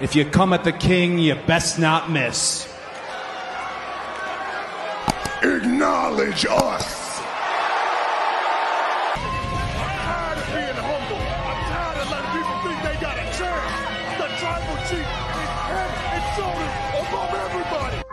If you come at the king, you best not miss. Acknowledge us. I'm tired of being humble. I'm tired of letting people think they got a chance. The tribal chief is head and shoulders above everybody.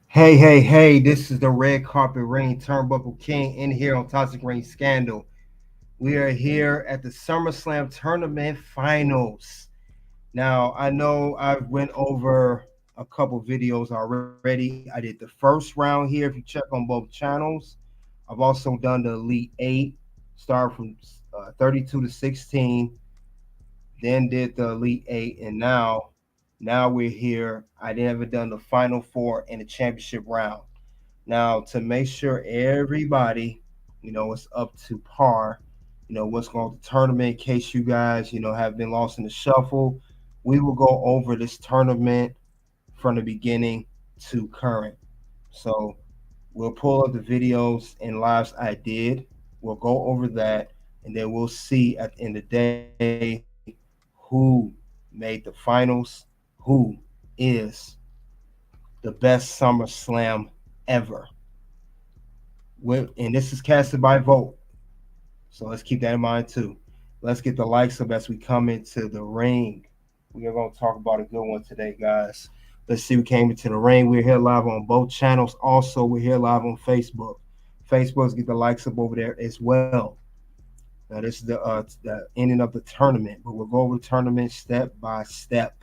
Hey, this is the Red Carpet Ring Turnbuckle King in here on Toxic Ring Scandal. We are here at the SummerSlam Tournament Finals. Now, I know I've went over a couple videos already. I did the first round here, if you check on both channels. I've also done the Elite 8, started from 32 to 16, then did the Elite 8, and now we're here. I never done the Final Four and the championship round. Now, to make sure everybody, is up to par, what's going on with the tournament, in case you guys, have been lost in the shuffle, we will go over this tournament from the beginning to current. So we'll pull up the videos and lives I did. We'll go over that, and then we'll see at the end of the day who made the finals, who is the best SummerSlam ever. And this is casted by vote. So let's keep that in mind too. Let's get the likes up as we come into the ring. We are going to talk about a good one today, guys. Let's see, we came into the ring. We're here live on both channels. Also, we're here live on Facebook. Let's get the likes up over there as well. Now, this is the ending of the tournament, but we'll go over the tournament step by step.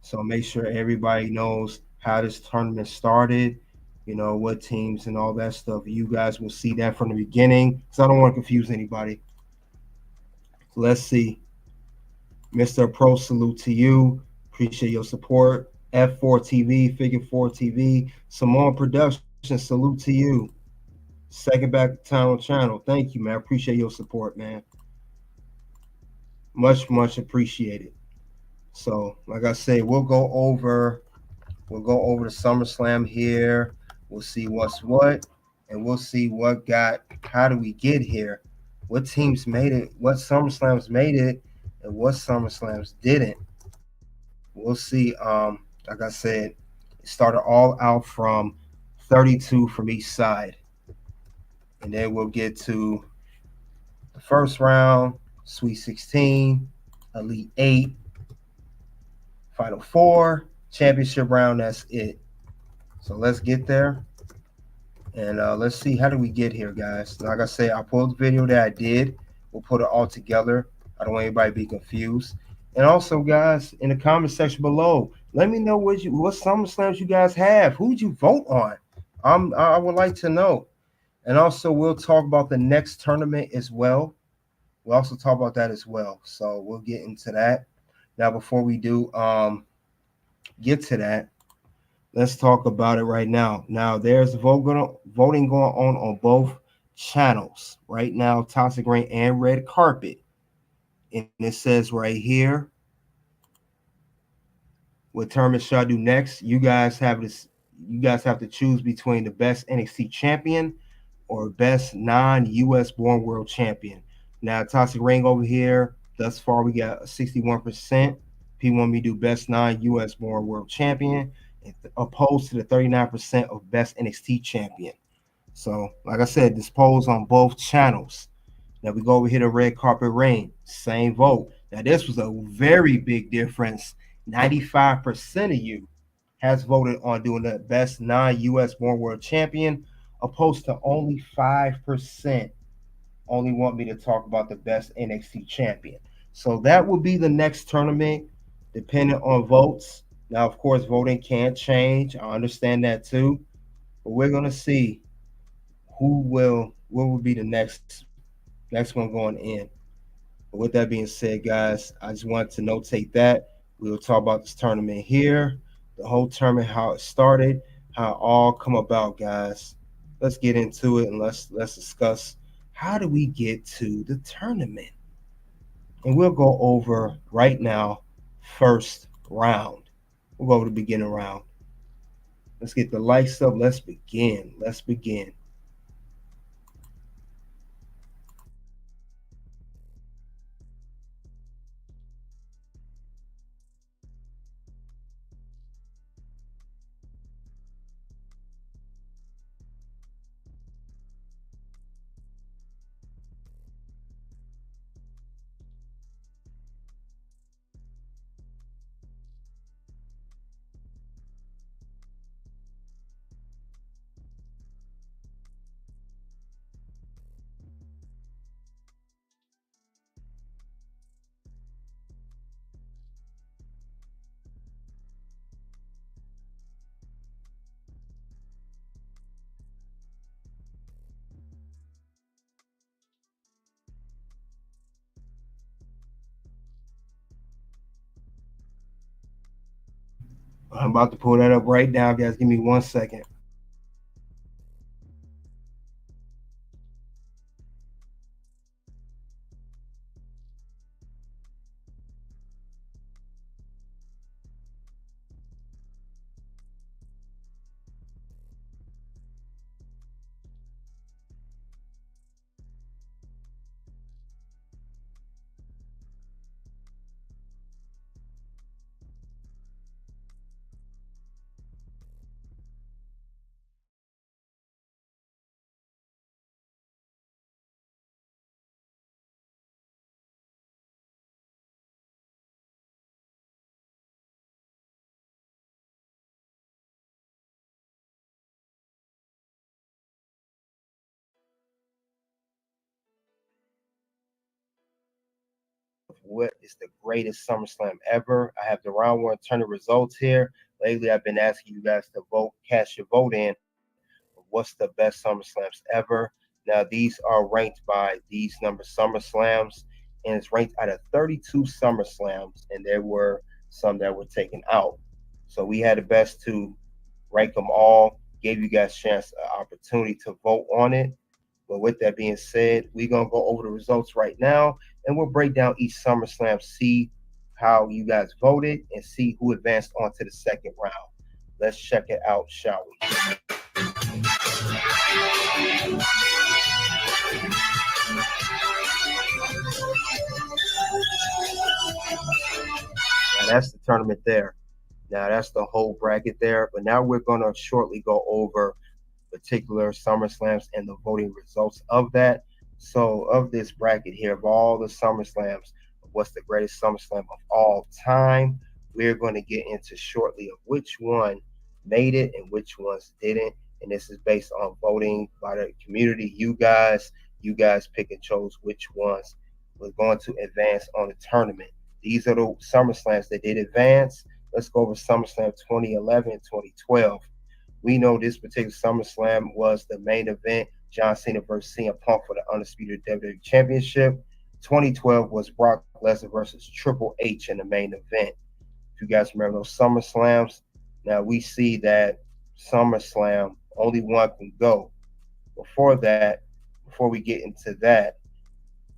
So make sure everybody knows how this tournament started, what teams and all that stuff. You guys will see that from the beginning, because I don't want to confuse anybody. So let's see. Mr. Pro, salute to you. Appreciate your support. F4 TV, Figure 4 TV, Samoan Production, salute to you. Second back channel. Thank you, man. Appreciate your support, man. Much appreciated. So, like I say, we'll go over the SummerSlam here. We'll see what's what, and we'll see how do we get here? What teams made it? What SummerSlams made it, and what SummerSlams didn't? We'll see. Like I said, it started all out from 32 from each side, and then we'll get to the first round, Sweet 16, Elite 8, Final Four, championship round. That's it. So let's get there, and let's see, how do we get here, guys? Like I said, I pulled the video that I did. We'll put it all together. I don't want anybody to be confused. And also, guys, in the comment section below, let me know what SummerSlams you guys have. Who'd you vote on? I would like to know. And also, we'll talk about the next tournament as well. We'll also talk about that as well. So we'll get into that. Now, before we do get to that, let's talk about it right now. Now, there's voting going on both channels right now, Toxic Ring and Red Carpet. And it says right here, what tournament should I do next? You guys have to choose between the best NXT champion or best non-US born world champion. Now, Toxic Ring over here, thus far we got 61%. People want me to do best non-US born world champion, opposed to the 39% of best NXT champion. So, like I said, this polls on both channels. Now we go over here to Red Carpet Ring, same vote. Now this was a very big difference. 95% of you has voted on doing the best non-US born world champion, opposed to only 5% only want me to talk about the best NXT champion. So that will be the next tournament, depending on votes. Now, of course, voting can't change. I understand that too. But we're gonna see what will be the next one going in. But with that being said, guys, I just wanted to notate that. We will talk about this tournament here, the whole tournament, how it started, how it all come about, guys. Let's get into it and let's discuss how do we get to the tournament. And we'll go over right now, first round. We'll go over the beginning round. Let's get the lights up. Let's begin. Let's begin. I'm about to pull that up right now, guys. Give me 1 second. What is the greatest SummerSlam ever? I have the round one tournament results here. Lately, I've been asking you guys to vote, cast your vote in. What's the best SummerSlams ever? Now, these are ranked by these number SummerSlams, and it's ranked out of 32 SummerSlams, and there were some that were taken out. So we had the best to rank them all, gave you guys a chance, an opportunity to vote on it. But with that being said, we're gonna go over the results right now, and we'll break down each SummerSlam, see how you guys voted, and see who advanced on to the second round. Let's check it out, shall we? Now that's the tournament there. Now that's the whole bracket there. But now we're gonna shortly go over particular SummerSlams and the voting results of that. So, of this bracket here, of all the SummerSlams, what's the greatest SummerSlam of all time? We're going to get into shortly of which one made it and which ones didn't. And this is based on voting by the community. You guys pick and chose which ones were going to advance on the tournament. These are the SummerSlams that did advance. Let's go over SummerSlam 2011 and 2012. We know this particular SummerSlam was the main event. John Cena versus CM Punk for the undisputed WWE Championship. 2012 was Brock Lesnar versus Triple H in the main event. If you guys remember those SummerSlams, now we see that SummerSlam only one can go. Before that, before we get into that,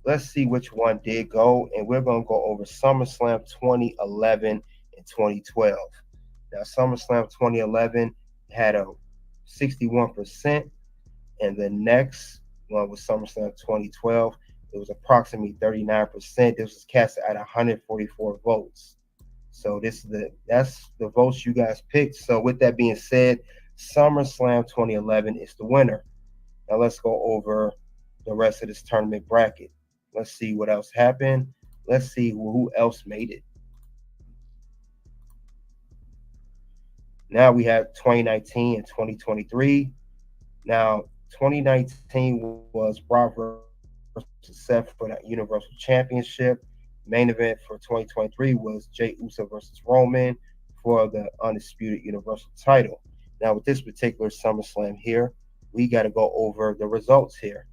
let's see which one did go, and we're going to go over SummerSlam 2011 and 2012. Now, SummerSlam 2011 had a 61%, and the next one was SummerSlam 2012. It was approximately 39%. This was cast at 144 votes. So that's the votes you guys picked. So with that being said, SummerSlam 2011 is the winner. Now let's go over the rest of this tournament bracket. Let's see what else happened. Let's see who else made it. Now we have 2019 and 2023. Now, 2019 was Brock versus Seth for that Universal Championship. Main event for 2023 was Jey Uso versus Roman for the undisputed Universal title. Now, with this particular SummerSlam here, we got to go over the results here.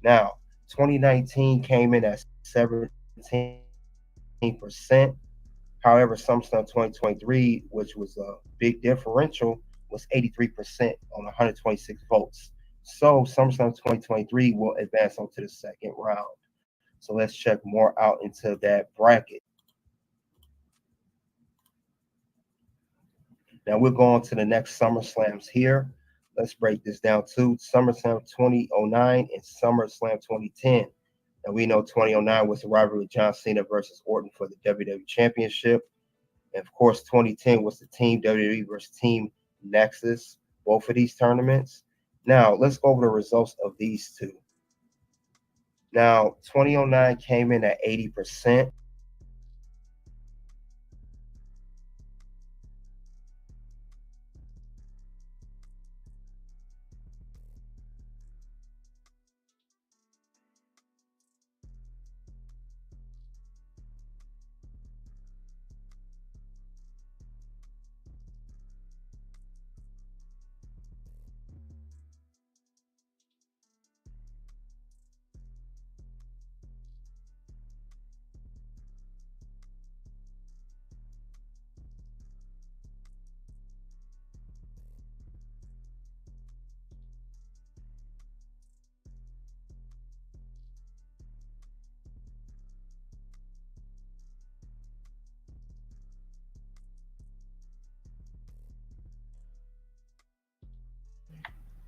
Now, 2019 came in at 17%. However, SummerSlam 2023, which was a big differential, was 83% on 126 votes. So SummerSlam 2023 will advance on to the second round. So let's check more out into that bracket. Now we'll go on to the next SummerSlams here. Let's break this down too. SummerSlam 2009 and SummerSlam 2010. And we know 2009 was the rivalry of John Cena versus Orton for the WWE Championship. And of course, 2010 was the Team WWE versus Team Nexus, both of these tournaments. Now, let's go over the results of these two. Now, 2009 came in at 80%.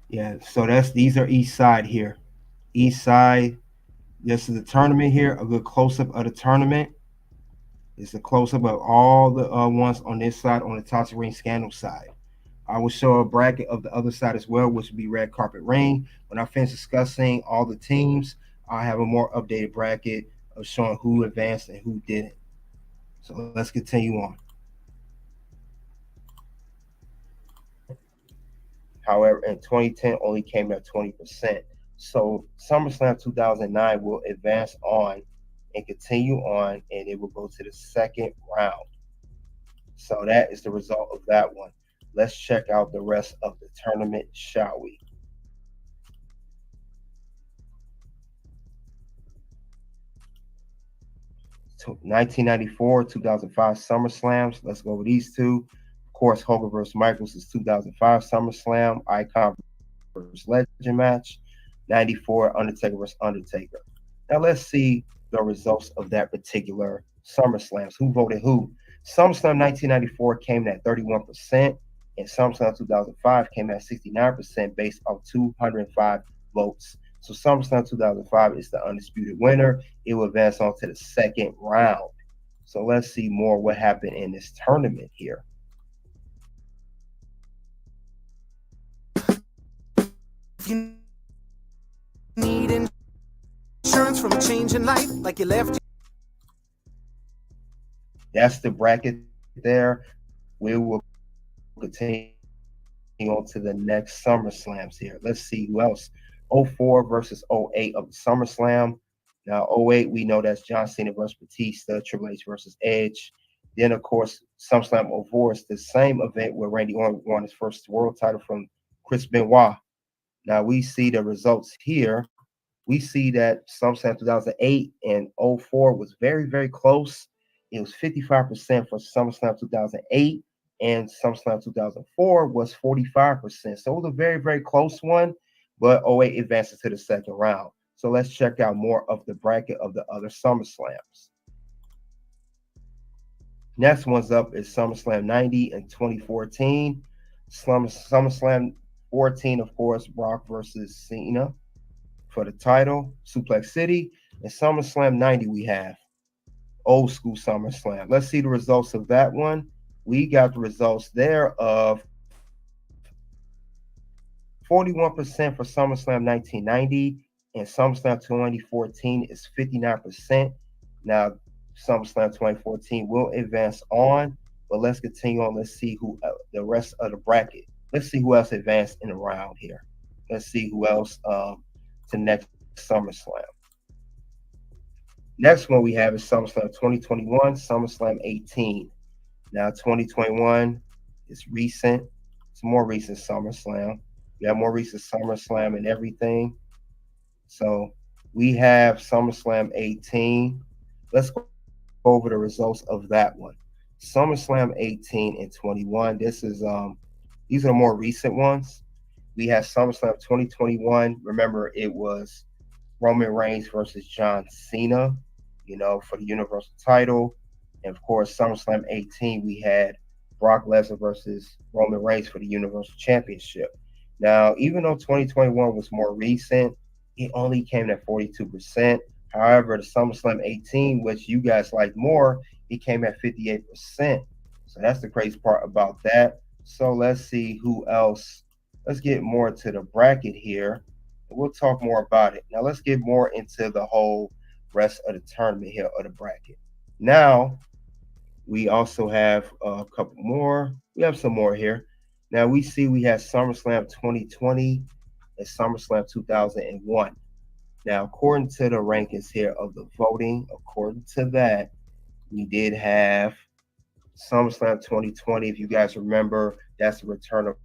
Yeah, so these are each side here. East side, this is the tournament here, a good close-up of the tournament. It's a close-up of all the ones on this side, on the Toxic Ring Scandal side. I will show a bracket of the other side as well, which would be Red Carpet Ring. When I finish discussing all the teams, I'll have a more updated bracket of showing who advanced and who didn't. So let's continue on. However, in 2010 only came at 20%. So SummerSlam 2009 will advance on and continue on, and it will go to the second round. So that is the result of that one. Let's check out the rest of the tournament, shall we? To 1994, 2005 SummerSlams. Let's go with these two. Of course, Hogan versus Michaels is 2005 SummerSlam. Icon versus Legend match. 94 Undertaker versus Undertaker. Now let's see the results of that particular SummerSlams. Who voted who? SummerSlam 1994 came in at 31%, and SummerSlam 2005 came at 69% based on 205 votes. So SummerSlam 2005 is the undisputed winner. It will advance on to the second round. So let's see more what happened in this tournament here. If you need insurance from a change in life, like you left. That's the bracket there. We will continue on to the next SummerSlams here. Let's see who else. 04 versus 08 of the SummerSlam. Now, 08, we know that's John Cena versus Batista, Triple H versus Edge. Then, of course, SummerSlam 04 is the same event where Randy Orton won his first world title from Chris Benoit. Now, we see the results here. We see that SummerSlam 2008 and 04 was very, very close. It was 55% for SummerSlam 2008, and SummerSlam 2004 was 45%. So it was a very, very close one, but 08 advances to the second round. So let's check out more of the bracket of the other SummerSlams. Next one's up is SummerSlam 90 and 2014. SummerSlam 14, of course, Brock versus Cena for the title, Suplex City. And SummerSlam 90 we have old school SummerSlam. Let's see the results of that one. We got the results there of 41% for SummerSlam 1990, and SummerSlam 2014 is 59%. Now, SummerSlam 2014 will advance on, but let's continue on. Let's see who the rest of the bracket. Let's see who else advanced in the round here. Let's see who else to next SummerSlam. Next one we have is SummerSlam 2021, SummerSlam 18. Now, 2021 is recent. It's more recent SummerSlam. We have more recent SummerSlam and everything. So we have SummerSlam 18. Let's go over the results of that one. SummerSlam 18 and 21. This is these are the more recent ones. We have SummerSlam 2021. Remember, it was Roman Reigns versus John Cena, for the Universal title. And of course, SummerSlam 18, we had Brock Lesnar versus Roman Reigns for the Universal Championship. Now, even though 2021 was more recent, it only came at 42%. However, the SummerSlam 18, which you guys like more, it came at 58%. So that's the crazy part about that. So let's see who else. Let's get more into the bracket here. We'll talk more about it. Now let's get more into the whole rest of the tournament here of the bracket. Now we also have a couple more. We have some more here. Now we see we have SummerSlam 2020 and SummerSlam 2001. Now, according to the rankings here of the voting, according to that, we did have SummerSlam 2020. If you guys remember, that's the return of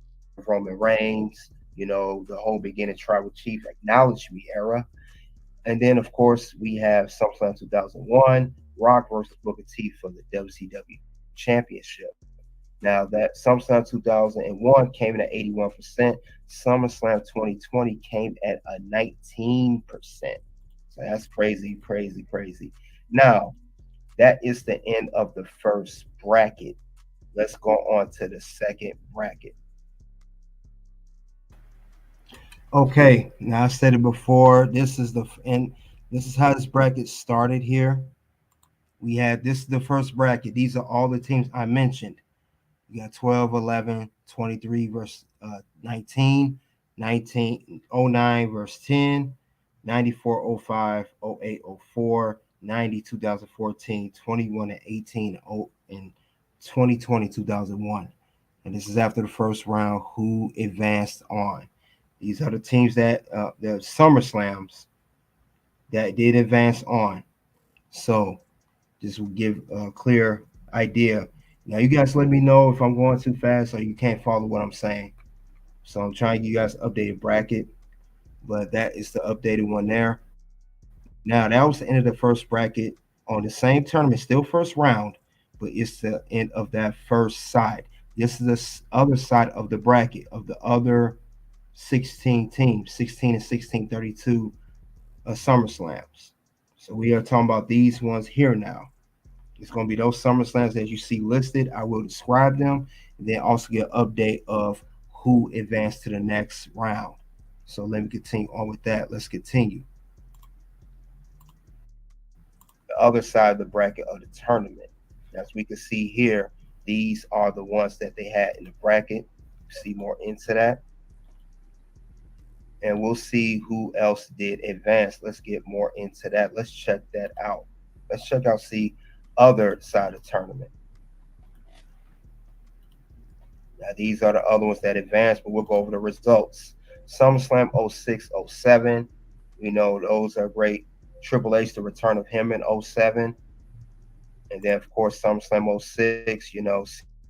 Roman Reigns, the whole beginning Tribal Chief Acknowledge Me era. And then, of course, we have SummerSlam 2001, Rock versus Booker T for the WCW Championship. Now, that SummerSlam 2001 came in at 81%. SummerSlam 2020 came at a 19%. So that's crazy, crazy, crazy. Now, that is the end of the first bracket. Let's go on to the second bracket. Okay, now I said it before. This is how this bracket started here. This is the first bracket. These are all the teams I mentioned. You got 12, 11, 23 versus 19, 1909 versus 10, 94, 05, 08, 04, 90, 2014, 21 and 18, and 2020, 2001. And this is after the first round, who advanced on. These are the teams that the SummerSlams that did advance on. So this will give a clear idea. Now, you guys let me know if I'm going too fast or you can't follow what I'm saying. So I'm trying to give you guys an updated bracket, but that is the updated one there. Now, that was the end of the first bracket on the same tournament, still first round, but it's the end of that first side. This is the other side of the bracket of the other 16 teams, 16 and 16, 32 SummerSlams. So we are talking about these ones here now. It's going to be those SummerSlams that you see listed. I will describe them and then also get an update of who advanced to the next round. So let me continue on with that. Let's continue. The other side of the bracket of the tournament. As we can see here, these are the ones that they had in the bracket. See more into that. And we'll see who else did advance. Let's get more into that. Let's check that out. Let's check out, see other side of the tournament. Now, these are the other ones that advanced, but we'll go over the results. SummerSlam 06, 07. We know those are great. Triple H, the return of him in 07. And then, of course, SummerSlam 06,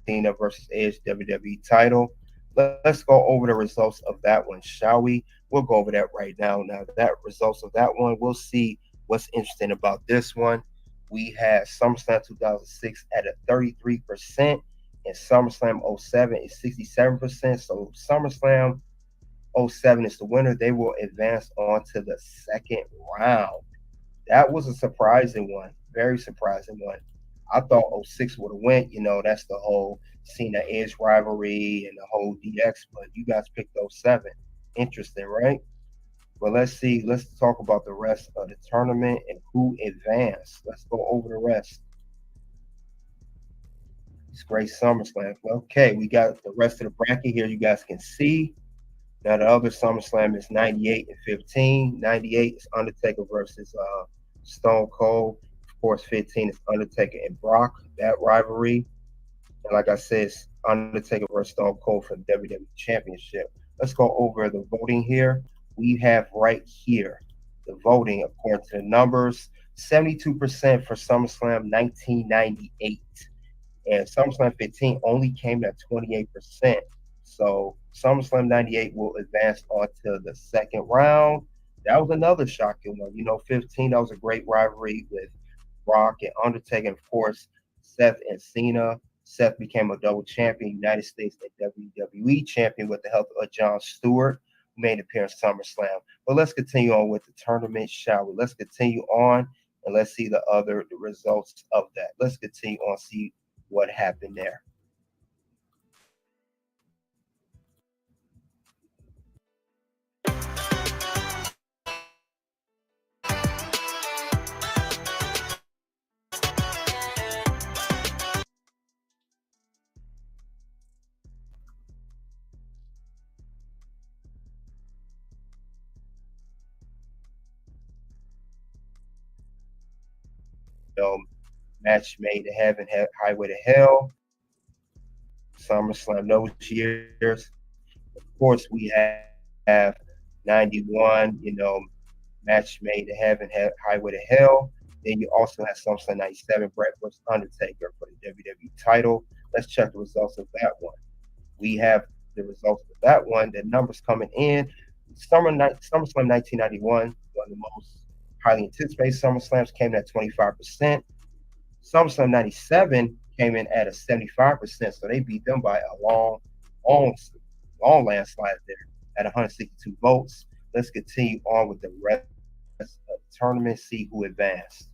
Cena versus Edge WWE title. Let's go over the results of that one, shall we? We'll go over that right now. Now, that results of that one, we'll see what's interesting about this one. We had SummerSlam 2006 at a 33%, and SummerSlam 07 is 67%. So SummerSlam 07 is the winner. They will advance on to the second round. That was a surprising one, very surprising one. I thought 06 would have went. That's the whole Cena Edge rivalry and the whole DX, but you guys picked 07. Interesting, right? But let's see. Let's talk about the rest of the tournament and who advanced. Let's go over the rest. It's great SummerSlam. Okay, we got the rest of the bracket here. You guys can see. Now the other SummerSlam is 98 and 15. 98 is Undertaker versus Stone Cold. Of course, 15 is Undertaker and Brock. That rivalry. And like I said, it's Undertaker versus Stone Cold for the WWE Championship. Let's go over the voting here. We have right here the voting according to the numbers. 72% for SummerSlam 1998. And SummerSlam 15 only came at 28%. So SummerSlam 98 will advance on to the second round. That was another shocking one. 15, that was a great rivalry with Brock and Undertaker. And of course, Seth and Cena. Seth became a double champion, United States and WWE champion with the help of Jon Stewart, who made an appearance at SummerSlam. But let's continue on with the tournament, shall we? Let's continue on and let's see the results of that. Let's continue on, see what happened there. Match Made to Heaven, Highway to Hell, SummerSlam those years. Of course, we have 91, Match Made to Heaven, Highway to Hell. Then you also have SummerSlam 97, Brett vs. Undertaker for the WWE title. Let's check the results of that one. We have the results of that one. The numbers coming in. SummerSlam 1991, one of the most highly anticipated SummerSlams, came in at 25%. SummerSlam 97 came in at a 75%, so they beat them by a long, long landslide there at 162 votes. Let's continue on with the rest of the tournament, see who advanced.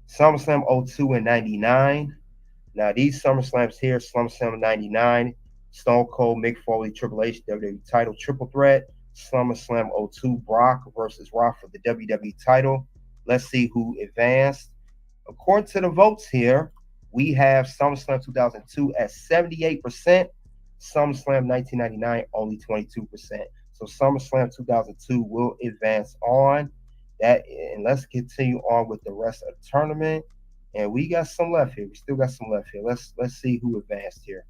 SummerSlam 02 and 99. Now, these SummerSlams here, SummerSlam 99, Stone Cold, Mick Foley, Triple H, WWE title triple threat. SummerSlam 02, Brock versus Rock for the WWE title. Let's see who advanced. According to the votes here, we have SummerSlam 2002 at 78%, SummerSlam 1999 only 22%. So SummerSlam 2002 will advance on that, and let's continue on with the rest of the tournament. And we got some left here. We still got some left here. Let's see who advanced here.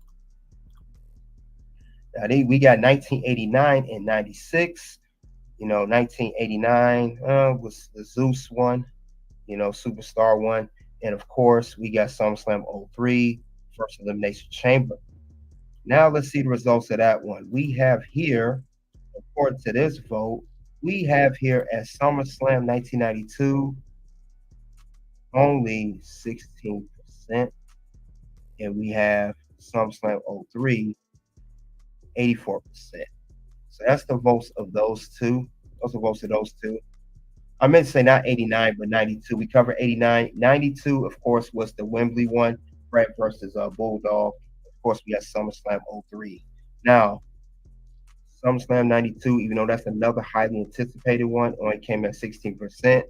Now we got 1989 and 96. 1989 was the Zeus one, Superstar one. And of course, we got SummerSlam 03, First Elimination Chamber. Now let's see the results of that one. We have here, according to this vote, we have here at SummerSlam 1992 only 16%. And we have SummerSlam 03, 84%. So that's the votes of those two. Those are votes of those two. I meant to say not 89, but 92. We covered 89. 92, of course, was the Wembley one, Bret versus Bulldog. Of course, we got SummerSlam 03. Now, SummerSlam 92, even though that's another highly anticipated one, only came at 16%.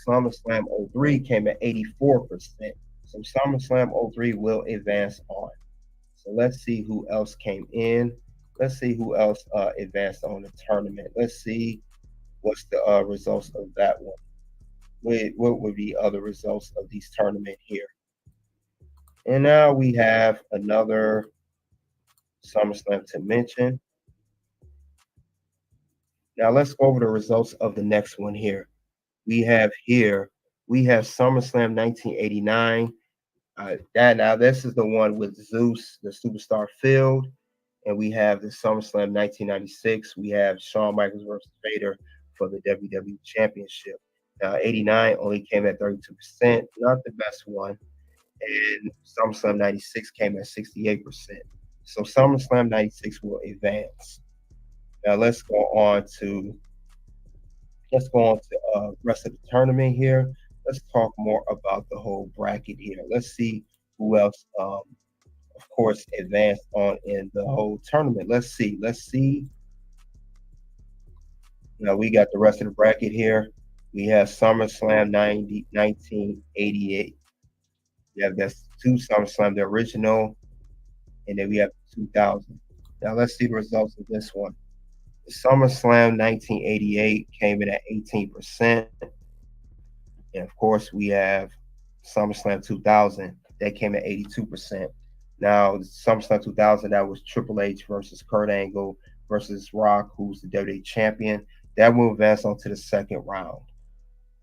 SummerSlam 03 came at 84%. So SummerSlam 03 will advance on. So let's see who else came in. Let's see who else advanced on the tournament. Let's see what's the results of that one. What would be other results of these tournament here? And now we have another SummerSlam to mention. Now let's go over the results of the next one here. We have SummerSlam 1989. This is the one with Zeus, the Superstar Field. And we have the SummerSlam 1996. We have Shawn Michaels versus Vader for the WWE Championship. Now, 89 only came at 32%, not the best one. And SummerSlam 96 came at 68%. So SummerSlam 96 will advance. Now let's go on to rest of the tournament here. Let's talk more about the whole bracket here. Let's see who else of course, advanced on in the whole tournament. Let's see. Now we got the rest of the bracket here. We have SummerSlam 1988. We have that's two SummerSlam, the original, and then we have 2000. Now let's see the results of this one. The SummerSlam 1988 came in at 18%. And of course, we have SummerSlam 2000 that came at 82%. Now, SummerSlam 2000, that was Triple H versus Kurt Angle versus Rock, who's the WWE champion. That will advance on to the second round.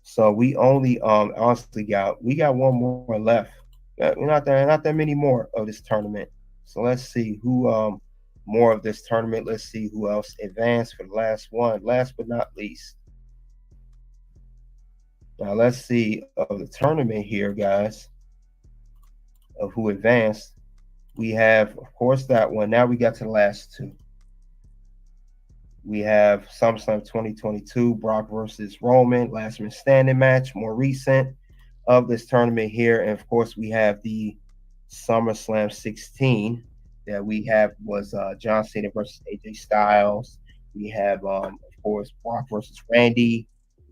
So we only honestly got one more left. Not that many more of this tournament. So let's see who more of this tournament. Let's see who else advanced for the last one. Last but not least. Now let's see of the tournament here, guys, of who advanced. We have, of course, that one. Now we got to the last two. We have SummerSlam 2022, Brock versus Roman, last man standing match, more recent of this tournament here. And of course, we have the SummerSlam 16 that we have was John Cena versus AJ Styles. We have, of course, Brock versus Randy,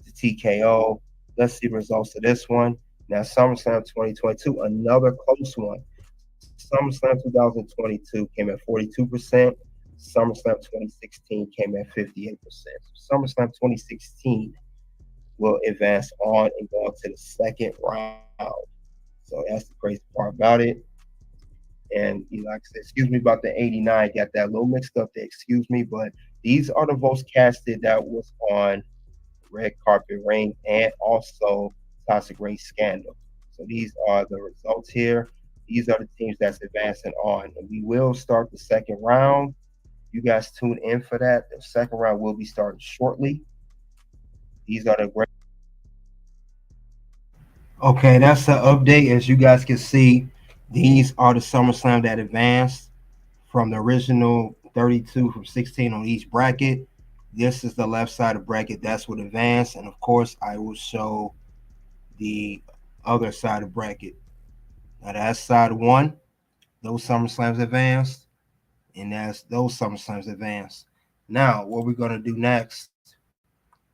the TKO. Let's see the results of this one. Now, SummerSlam 2022, another close one. SummerSlam 2022 came at 42%. SummerSlam 2016 came at 58%. SummerSlam 2016 will advance on and go on to the second round. So that's the crazy part about it. And like I said, excuse me about the 89, got that a little mixed up there, excuse me, but these are the votes casted that was on Red Carpet Ring and also Toxic Ring Scandal. So these are the results here. These are the teams that's advancing on. And we will start the second round. You guys tune in for that. The second round will be starting shortly. These are the great. Okay, that's the update. As you guys can see, these are the SummerSlam that advanced from the original 32 from 16 on each bracket. This is the left side of bracket. That's what advanced. And of course, I will show the other side of bracket. Now that's side one. Those SummerSlams advanced. And that's those SummerSlams advanced. Now, what we're going to do next,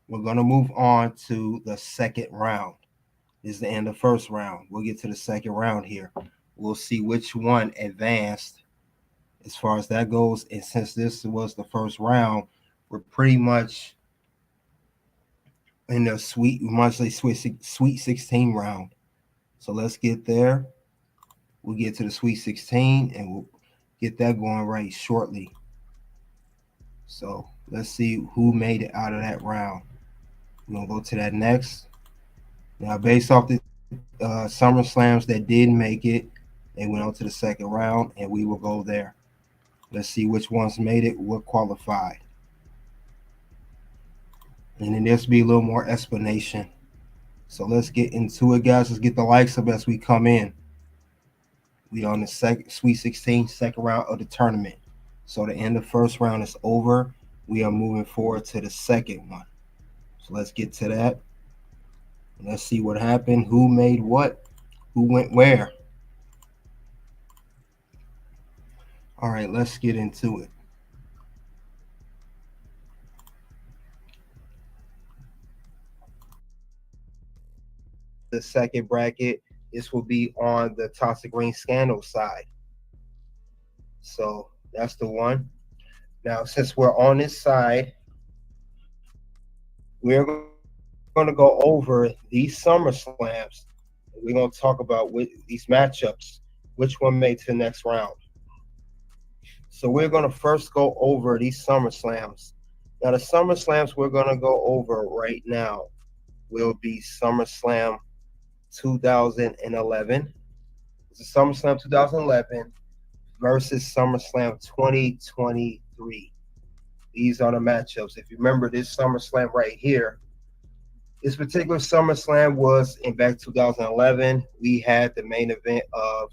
we're going to move on to the second round. This is the end of the first round. We'll get to the second round here. We'll see which one advanced as far as that goes. And since this was the first round, we're pretty much in the sweet 16 round. So let's get there. We'll get to the Sweet 16 and we'll get that going right shortly. So let's see who made it out of that round. We're going to go to that next. Now, based off the SummerSlams that did make it, they went on to the second round, and we will go there. Let's see which ones made it, what qualified. And then there's be a little more explanation. So let's get into it, guys. Let's get the likes up as we come in. We on the Sweet 16, second round of the tournament. So the end of the first round is over. We are moving forward to the second one. So let's get to that. Let's see what happened. Who made what? Who went where? All right, let's get into it. The second bracket, this will be on the Toxic Ring Scandal side. So that's the one. Now, since we're on this side, we're going to go over these SummerSlams. We're going to talk about these matchups, which one made to the next round. So we're going to first go over these SummerSlams. Now, the SummerSlams we're going to go over right now will be SummerSlam 2011. It's a SummerSlam 2011 versus SummerSlam 2023. These are the matchups. If you remember this SummerSlam right here, this particular SummerSlam was in back 2011. We had the main event of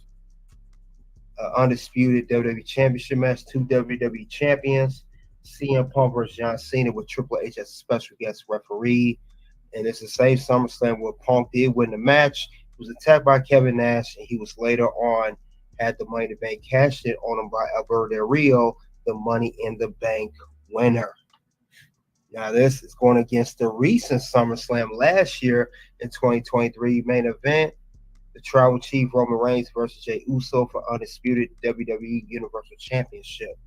undisputed WWE Championship match, two WWE champions, CM Punk versus John Cena with Triple H as a special guest referee. And it's the same SummerSlam where Punk did win the match. He was attacked by Kevin Nash, and he was later on had the Money in the Bank cashed in on him by Alberto Del Rio, the Money in the Bank winner. Now, this is going against the recent SummerSlam last year in 2023 main event, the Tribal Chief Roman Reigns versus Jey Uso for undisputed WWE Universal Championship.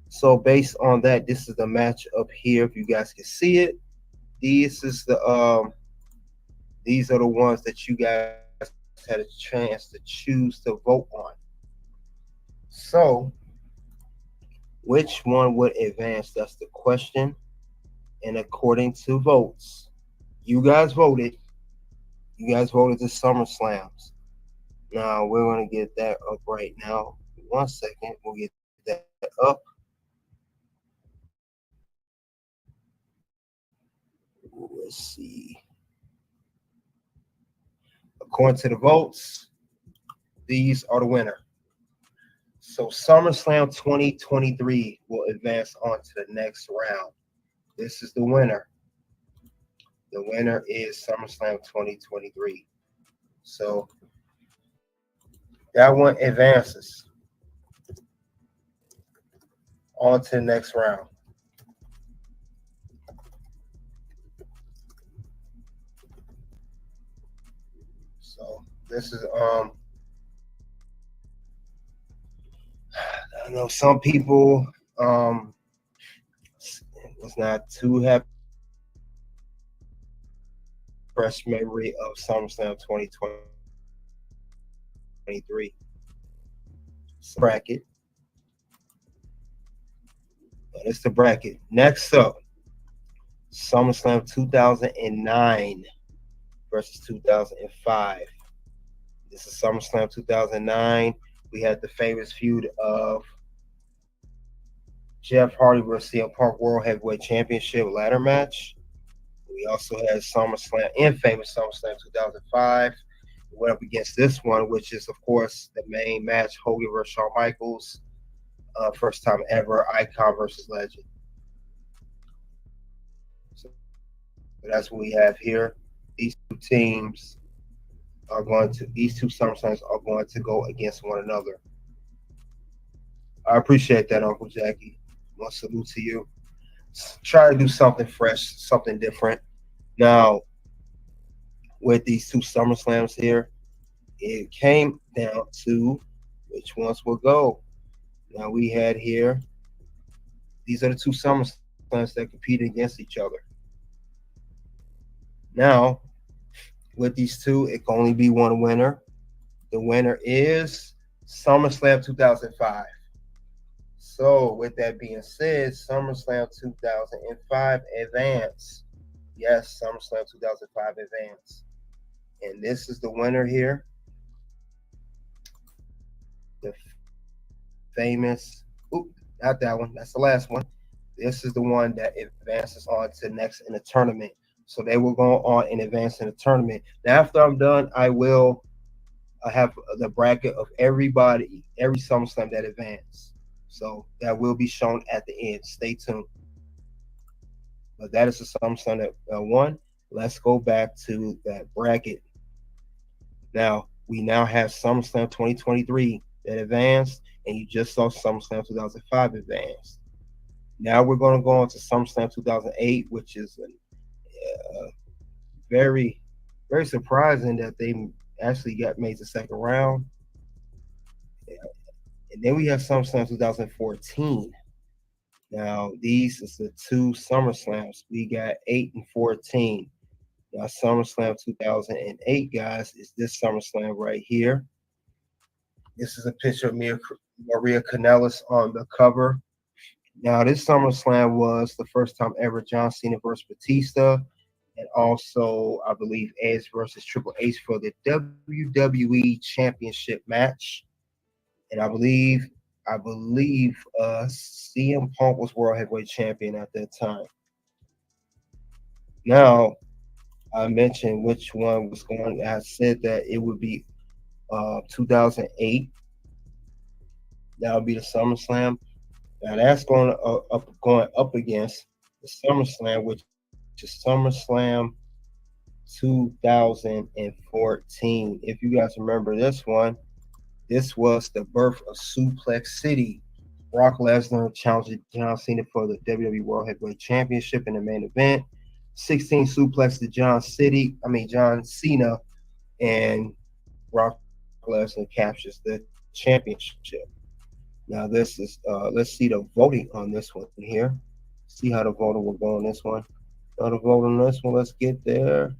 So based on that, this is the match up here. If you guys can see it, these are the ones that you guys had a chance to choose to vote on. So, which one would advance? That's the question. And according to votes, you guys voted. You guys voted the SummerSlams. Now we're going to get that up right now. 1 second, we'll get that up. Let's see. According to the votes, these are the winner. So SummerSlam 2023 will advance on to the next round. This is the winner. The winner is SummerSlam 2023. So that one advances on to the next round. So this is I know some people was not too happy fresh memory of SummerSlam 2023 bracket. That's the bracket. Next up, SummerSlam 2009 versus 2005. This is SummerSlam 2009. We had the famous feud of Jeff Hardy versus CM Punk World Heavyweight Championship ladder match. We also had SummerSlam, infamous SummerSlam 2005. We went up against this one, which is, of course, the main match, Hogan versus Shawn Michaels. First time ever, Icon versus Legend. So that's what we have here. These two teams are going to, these two SummerSlams are going to go against one another. I appreciate that, Uncle Jackie. Well, salute to you. Try to do something fresh, something different. Now, with these two SummerSlams here, it came down to which ones will go. Now we had here, these are the two SummerSlams that competed against each other. Now, with these two, it can only be one winner. The winner is SummerSlam 2005. So, with that being said, SummerSlam 2005 advance. Yes, SummerSlam 2005 advance. And this is the winner here. The famous, not that one, that's the last one. This is the one that advances on to next in the tournament. So they will go on and advance in the tournament. Now, after I'm done, I will have the bracket of everybody, every SummerSlam that advanced. So that will be shown at the end. Stay tuned. But that is the SummerSlam that won. Let's go back to that bracket. Now, we now have SummerSlam 2023 that advanced, and you just saw SummerSlam 2005 advanced. Now we're going to go on to SummerSlam 2008, which is very, very surprising that they actually got made the second round. And then we have SummerSlam 2014. Now, these is the two SummerSlams. We got 8 and 14. Now, SummerSlam 2008, guys, is this SummerSlam right here. This is a picture of Maria Kanellis on the cover. Now, this SummerSlam was the first time ever John Cena versus Batista, and also, I believe, Edge versus Triple H for the WWE Championship match. And I believe CM Punk was World Heavyweight Champion at that time. Now, I mentioned which one was going. I said that it would be 2008. That would be the SummerSlam. Now that's going up against the SummerSlam, which is SummerSlam 2014. If you guys remember this one, this was the birth of Suplex City. Brock Lesnar challenged John Cena for the WWE World Heavyweight Championship in the main event. 16 suplex to John Cena, and Brock Lesnar captures the championship. Now this is let's see the voting on this one here. See how the voting will go on this one. Now the vote on this one, let's get there.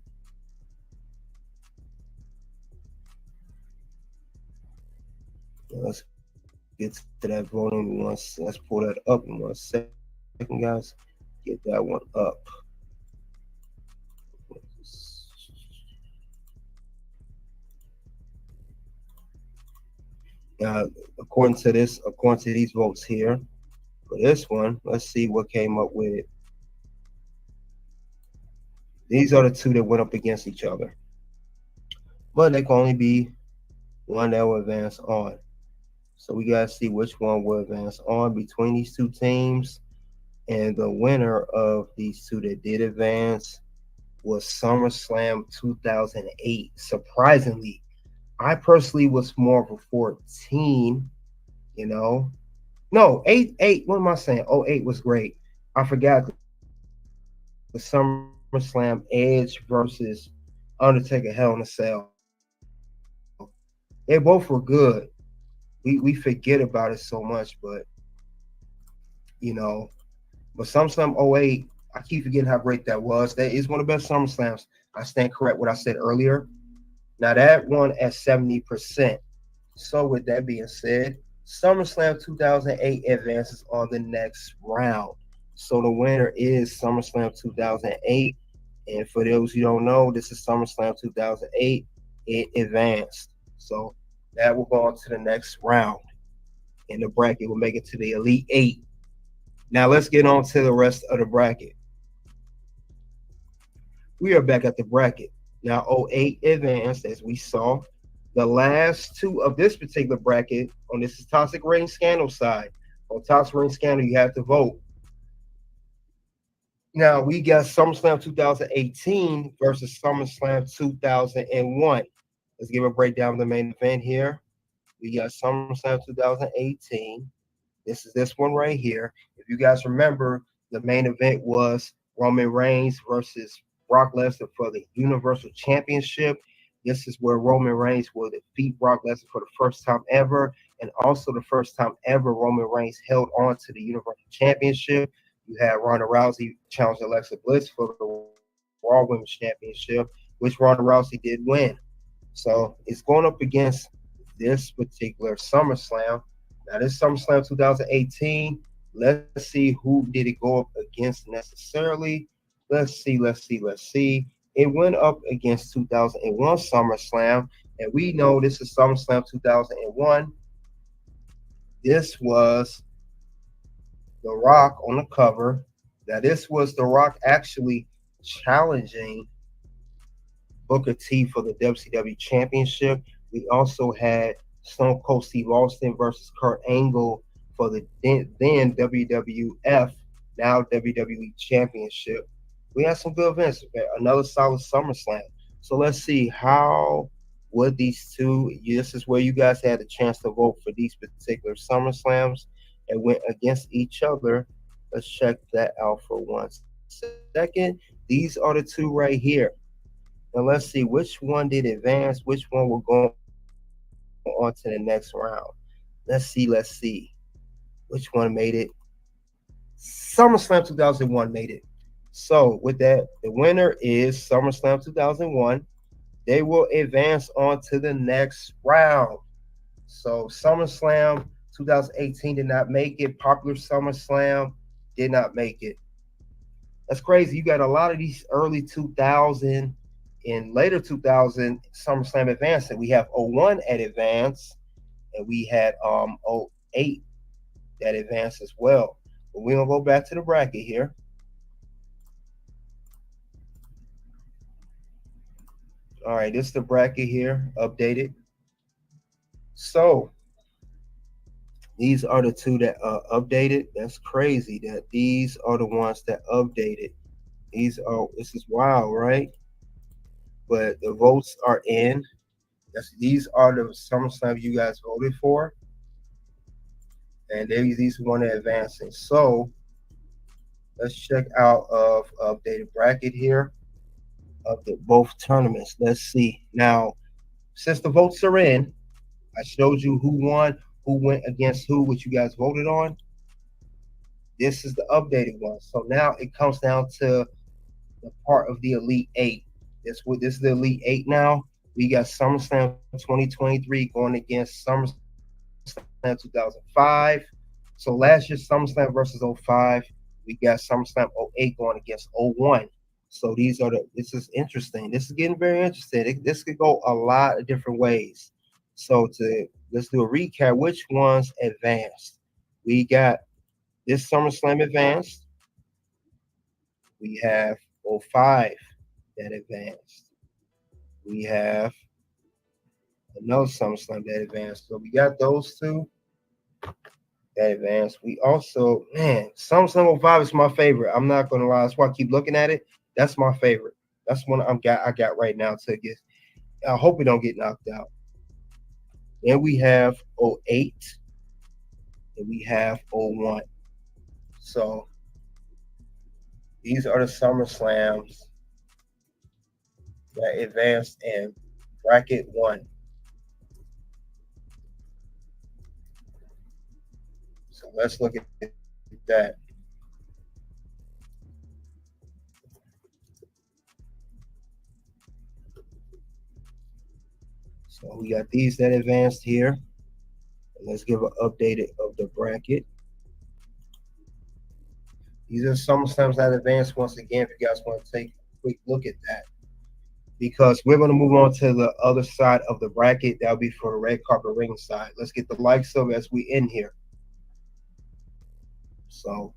Let's get to that voting once. Let's pull that up in 1 second, guys. Get that one up. According to these votes here, for this one, let's see what came up with it. These are the two that went up against each other, but there can only be one that will advance on. So we gotta see which one will advance on between these two teams. And the winner of these two that did advance was SummerSlam 2008. Surprisingly, I personally was more of a 14, you know. No, 8. What am I saying? 08 was great. I forgot the SummerSlam Edge versus Undertaker Hell in a Cell. They both were good. We forget about it so much, but you know, but SummerSlam 08, I keep forgetting how great that was. That is one of the best SummerSlams. I stand correct what I said earlier. Now that one at 70%. So with that being said, SummerSlam 2008 advances on the next round. So the winner is SummerSlam 2008. And for those who don't know, this is SummerSlam 2008. It advanced. So that will go on to the next round. And the bracket will make it to the Elite Eight. Now let's get on to the rest of the bracket. We are back at the bracket. Now, '08 advanced, as we saw. The last two of this particular bracket, on this is Toxic Ring Scandal side. On Toxic Ring Scandal, you have to vote. Now, we got SummerSlam 2018 versus SummerSlam 2001. Let's give a breakdown of the main event here. We got SummerSlam 2018. This is this one right here. If you guys remember, the main event was Roman Reigns versus Brock Lesnar for the Universal Championship. This is where Roman Reigns will defeat Brock Lesnar for the first time ever, and also the first time ever Roman Reigns held on to the Universal Championship. You had Ronda Rousey challenge Alexa Bliss for the Raw Women's Championship, which Ronda Rousey did win. So it's going up against this particular SummerSlam. Now, this SummerSlam 2018, let's see who did it go up against necessarily. Let's see. It went up against 2001 SummerSlam, and we know this is SummerSlam 2001. This was The Rock on the cover. Now, this was The Rock actually challenging Booker T for the WCW Championship. We also had Stone Cold Steve Austin versus Kurt Angle for the then WWF, now WWE Championship. We had some good events. Another solid SummerSlam. So let's see how would these two. This is where you guys had a chance to vote for these particular SummerSlams and went against each other. Let's check that out for 1 second. These are the two right here. Now let's see which one did advance, which one will go on to the next round. Let's see. Which one made it? SummerSlam 2001 made it. So with that, the winner is SummerSlam 2001. They will advance on to the next round. So SummerSlam 2018 did not make it. Popular SummerSlam did not make it. That's crazy. You got a lot of these early 2000 and later 2000 SummerSlam advancing. We have '01 at advance, and we had '08 that advanced as well. But we're gonna go back to the bracket here. All right, this is the bracket here, updated. So these are the two that updated. That's crazy that these are the ones that updated. This is wild, right? But the votes are in. These are the SummerSlam you guys voted for, and these one are advancing. So let's check out of updated bracket here of the both tournaments. Let's see now. Since the votes are in, I showed you who won, who went against who, which you guys voted on. This is the updated one. So now it comes down to the part of the Elite Eight. This is the Elite Eight now. We got SummerSlam 2023 going against SummerSlam 2005. So last year SummerSlam versus '05. We got SummerSlam '08 going against '01. So this is interesting. This is getting very interesting. This could go a lot of different ways. So let's do a recap. Which ones advanced? We got this SummerSlam advanced. We have '05 that advanced. We have another SummerSlam that advanced. So we got those two that advanced. We also, SummerSlam '05 is my favorite. I'm not gonna lie. That's why I keep looking at it. That's my favorite. That's one I got right now to get. I hope we don't get knocked out. Then we have '08 and we have '01. So these are the SummerSlams that advanced in bracket 1. So let's look at that. We got these that advanced here. Let's give an update of the bracket. These are SummerSlams that advanced once again. If you guys want to take a quick look at that, because we're going to move on to the other side of the bracket. That'll be for the red carpet ring side. Let's get the likes of as we in here. So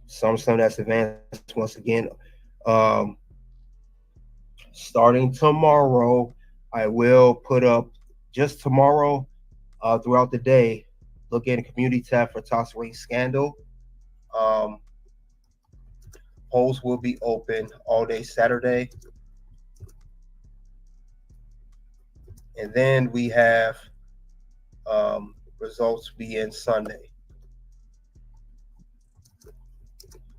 SummerSlam that's advanced once again. Um, Starting tomorrow, I will put up just tomorrow throughout the day. Look in the community tab for Toss Ring Scandal. Um, Polls will be open all day Saturday. And then we have results begin Sunday.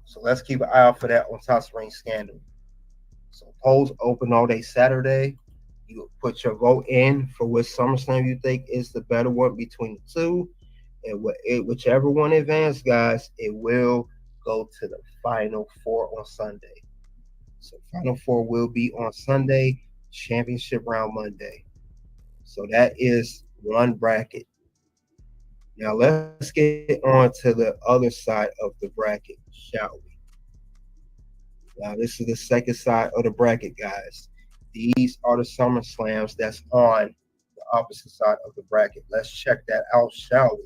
So let's keep an eye out for that on Toss Ring Scandal. So polls open all day Saturday. You put your vote in for which SummerSlam you think is the better one between the two. And whichever one advances, guys, it will go to the Final Four on Sunday. So Final Four will be on Sunday, championship round Monday. So that is one bracket. Now let's get on to the other side of the bracket, shall we? Now this is the second side of the bracket, guys. These are the SummerSlams that's on the opposite side of the bracket. Let's check that out, shall we?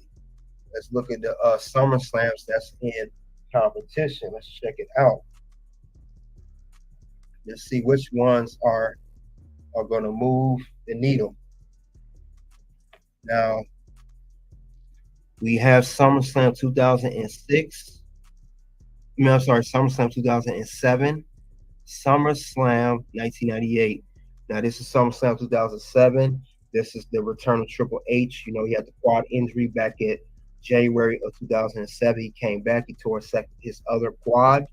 Let's look at the SummerSlams that's in competition. Let's check it out. Let's see which ones are going to move the needle. Now, we have SummerSlam 2006. I'm sorry, SummerSlam 2007, SummerSlam 1998. Now, this is SummerSlam 2007. This is the return of Triple H. You know, he had the quad injury back at January of 2007. He came back. He tore his other quad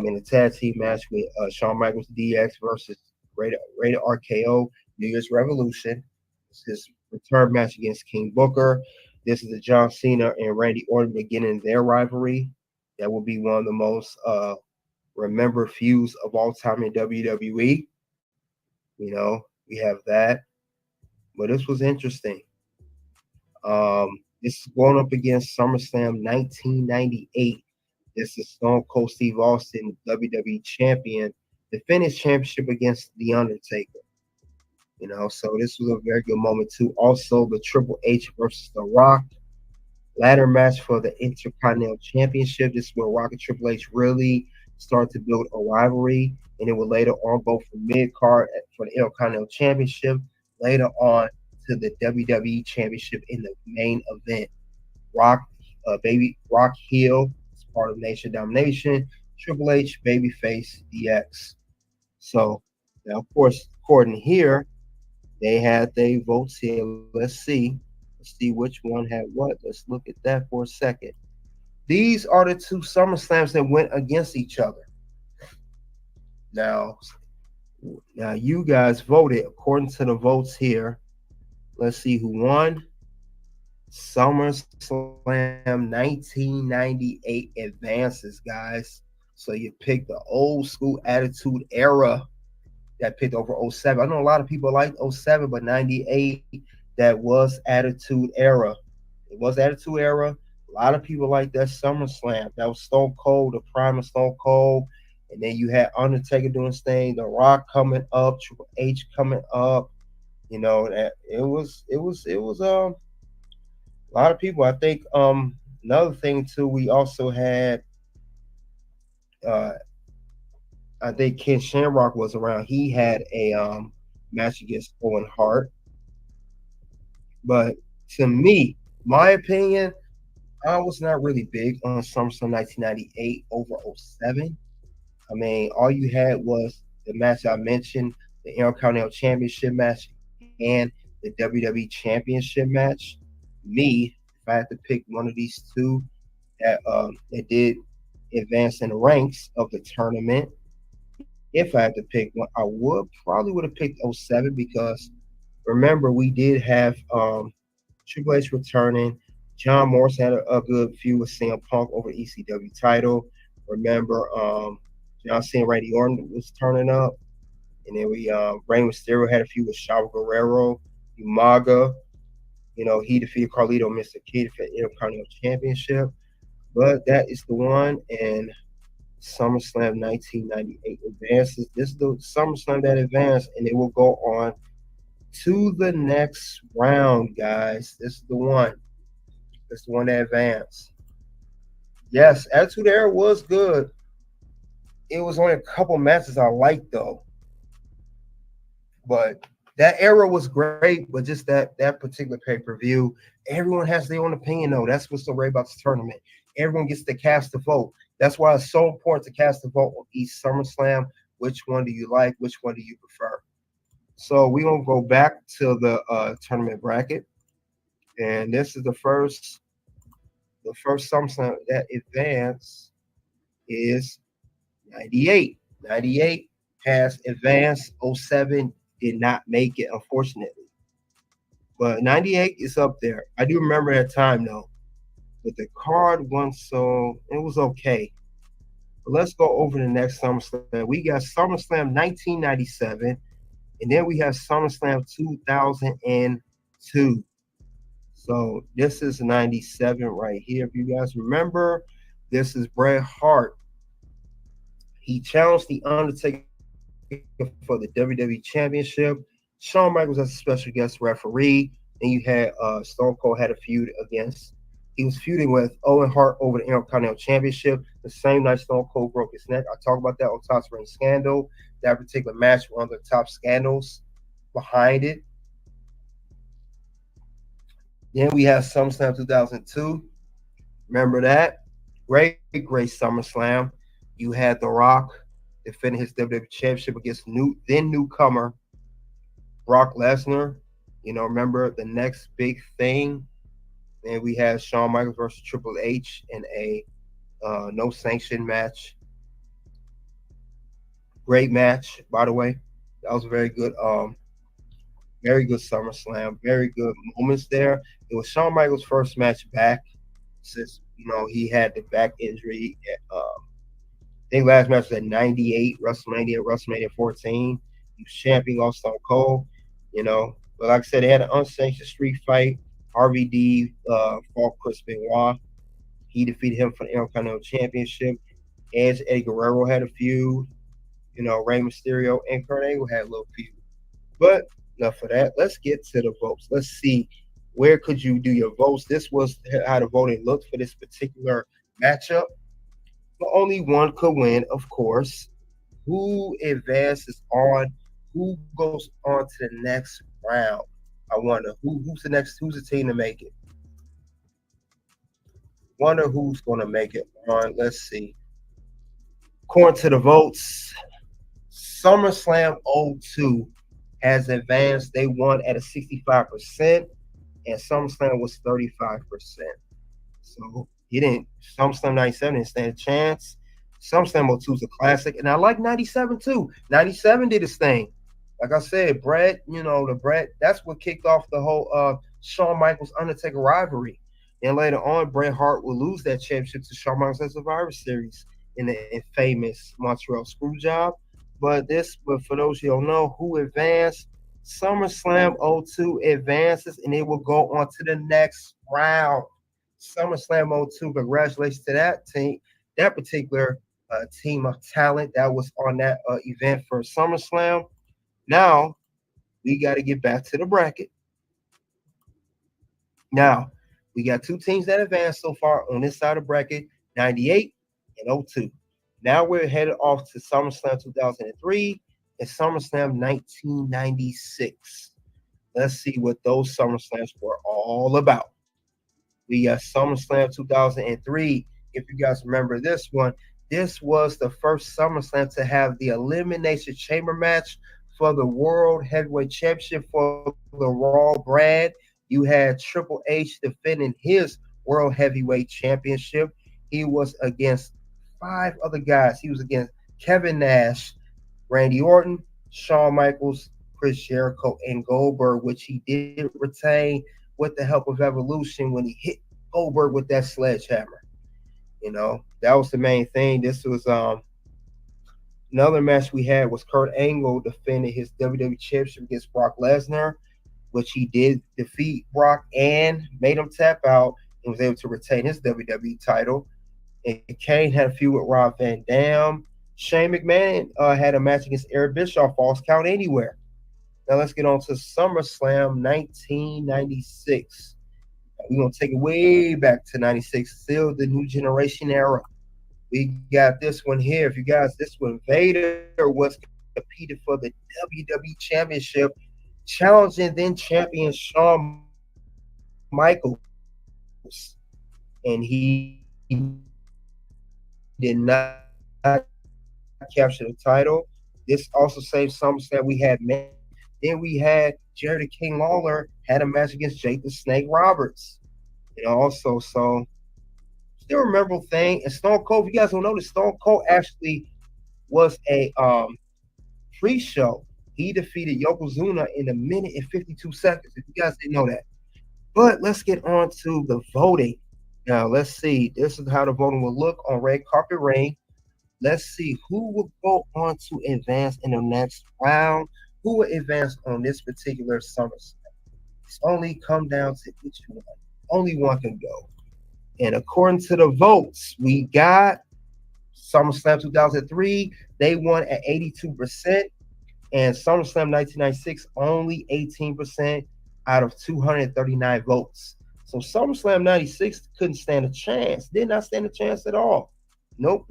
in a tag team match with Shawn Michaels DX versus Rated RKO New Year's Revolution. It's his return match against King Booker. This is the John Cena and Randy Orton beginning their rivalry. That will be one of the most remembered feuds of all time in WWE. You know, we have that. But this was interesting. This is going up against SummerSlam 1998. This is Stone Cold Steve Austin, WWE champion, defending his championship against The Undertaker. You know, so this was a very good moment too. Also, the Triple H versus The Rock ladder match for the Intercontinental Championship. This is where Rock and Triple H really start to build a rivalry, and it will later on go from mid card for the Intercontinental Championship, later on to the WWE Championship in the main event. Rock heel as part of Nation Domination. Triple H babyface DX. So now, of course, according here, they had their votes here. Let's see which one had what. Let's look at that for a second. These are the two SummerSlams that went against each other. Now you guys voted according to the votes here. Let's see who won. SummerSlam 1998 advances, guys. So you picked the old school Attitude Era that picked over 07. I know a lot of people like 07, but 98, that was Attitude Era. It was Attitude Era. A lot of people like that SummerSlam. That was Stone Cold, the prime of Stone Cold. And then you had Undertaker doing his thing, The Rock coming up, Triple H coming up. You know, that it was a lot of people. I think another thing too, we also had I think Ken Shamrock was around. He had a match against Owen Hart. But to me, my opinion, I was not really big on SummerSlam 1998 over 07. I mean, all you had was the match I mentioned, the Intercontinental Championship match and the WWE Championship match. Me, if I had to pick one of these two that did advance in the ranks of the tournament, if I had to pick one, I would have picked 07 because remember we did have Triple H returning. John Morrison had a good feud with CM Punk over the ECW title. Remember John Cena and Randy Orton was turning up. And then Rey Mysterio had a feud with Chavo Guerrero, Umaga. He defeated Carlito Mr. Kid for the Intercontinental Championship. But that is the one. And SummerSlam 1998 advances. This is the SummerSlam that advanced, and it will go on to the next round, guys. This is the one. This is the one that advanced. Yes, Attitude Era was good. It was only a couple matches I liked, though. But that era was great, but just that particular pay-per-view, everyone has their own opinion, though. That's what's so great about this tournament. Everyone gets to cast a vote. That's why it's so important to cast a vote on each SummerSlam. Which one do you like? Which one do you prefer? So we're going to go back to the tournament bracket. And this is the first SummerSlam that advanced is 98. 98 has advanced. 07 did not make it, unfortunately. But 98 is up there. I do remember that time, though. But the card went so it was okay. But let's go over the next SummerSlam. We got SummerSlam 1997, and then we have SummerSlam 2002. So this is 97 right here. If you guys remember, this is Bret Hart. He challenged The Undertaker for the WWE Championship. Shawn Michaels as a special guest referee. And you had Stone Cold had a feud against. He was feuding with Owen Hart over the Intercontinental Championship. The same night Stone Cold broke his neck. I talked about that on Toxic Ring Scandal. That particular match, one of the top scandals behind it. Then we have SummerSlam 2002. Remember that? Great SummerSlam. You had The Rock defending his WWE Championship against then newcomer Brock Lesnar. Remember the next big thing. And we had Shawn Michaels versus Triple H in a no sanction match. Great match, by the way. That was very good SummerSlam. Very good moments there. It was Shawn Michaels' first match back since he had the back injury. I think last match was at 98 WrestleMania 14. He was champion off Stone Cold. But like I said, they had an unsanctioned street fight. RVD fought Chris Benoit. He defeated him for the Intercontinental Championship. Edge, Eddie Guerrero had a feud. Rey Mysterio and Kurt Angle had a little feud. But enough of that. Let's get to the votes. Let's see, where could you do your votes? This was how the voting looked for this particular matchup. But only one could win, of course. Who advances on? Who goes on to the next round? I wonder who's the team to make it. Wonder who's going to make it on. Let's see. According to the votes, SummerSlam 02 has advanced. They won at a 65%, and SummerSlam was 35%. So he didn't. SummerSlam 97 didn't stand a chance. SummerSlam 02 is a classic, and I like 97 too. 97 did his thing. Like I said, Bret, that's what kicked off the whole Shawn Michaels Undertaker rivalry. And later on, Bret Hart will lose that championship to Shawn Michaels at Survivor Series in the infamous Montreal Screwjob. But for those you don't know, who advanced, SummerSlam 02 advances, and it will go on to the next round. SummerSlam 02, congratulations to that team, that particular team of talent that was on that event for SummerSlam. Now, we got to get back to the bracket. Now, we got two teams that advanced so far on this side of the bracket, 98 and 02. Now we're headed off to SummerSlam 2003 and SummerSlam 1996. Let's see what those SummerSlams were all about. We got SummerSlam 2003. If you guys remember this one, this was the first SummerSlam to have the Elimination Chamber match for the World Heavyweight Championship for the Raw brand. You had Triple H defending his World Heavyweight Championship. He was against 5 other guys. He was against Kevin Nash, Randy Orton, Shawn Michaels, Chris Jericho, and Goldberg, which he did retain with the help of Evolution when he hit Goldberg with that sledgehammer. That was the main thing. This was Another match we had was Kurt Angle defending his WWE Championship against Brock Lesnar, which he did defeat Brock and made him tap out and was able to retain his WWE title. And Kane had a feud with Rob Van Dam. Shane McMahon had a match against Eric Bischoff, Falls Count Anywhere. Now let's get on to SummerSlam 1996. We're going to take it way back to 96, still the new generation era. We got this one here. If you guys, this one, Vader was competing for the WWE Championship, challenging then champion Shawn Michaels. And he did not capture the title. This also saved SummerSlam. We had matches. Then we had Jerry the King Lawler had a match against Jake the Snake Roberts. And also, so still remember thing. And Stone Cold, if you guys don't know this, Stone Cold actually was a pre-show. He defeated Yokozuna in a minute and 52 seconds. If you guys didn't know that. But let's get on to the voting. Now let's see. This is how the voting will look on Red Carpet Reign. Let's see who will go on to advance in the next round. Who will advance on this particular SummerSlam? It's only come down to each one. Only one can go. And according to the votes, we got SummerSlam 2003. They won at 82%. And SummerSlam 1996, only 18% out of 239 votes. So SummerSlam 96 couldn't stand a chance. Did not stand a chance at all. Nope.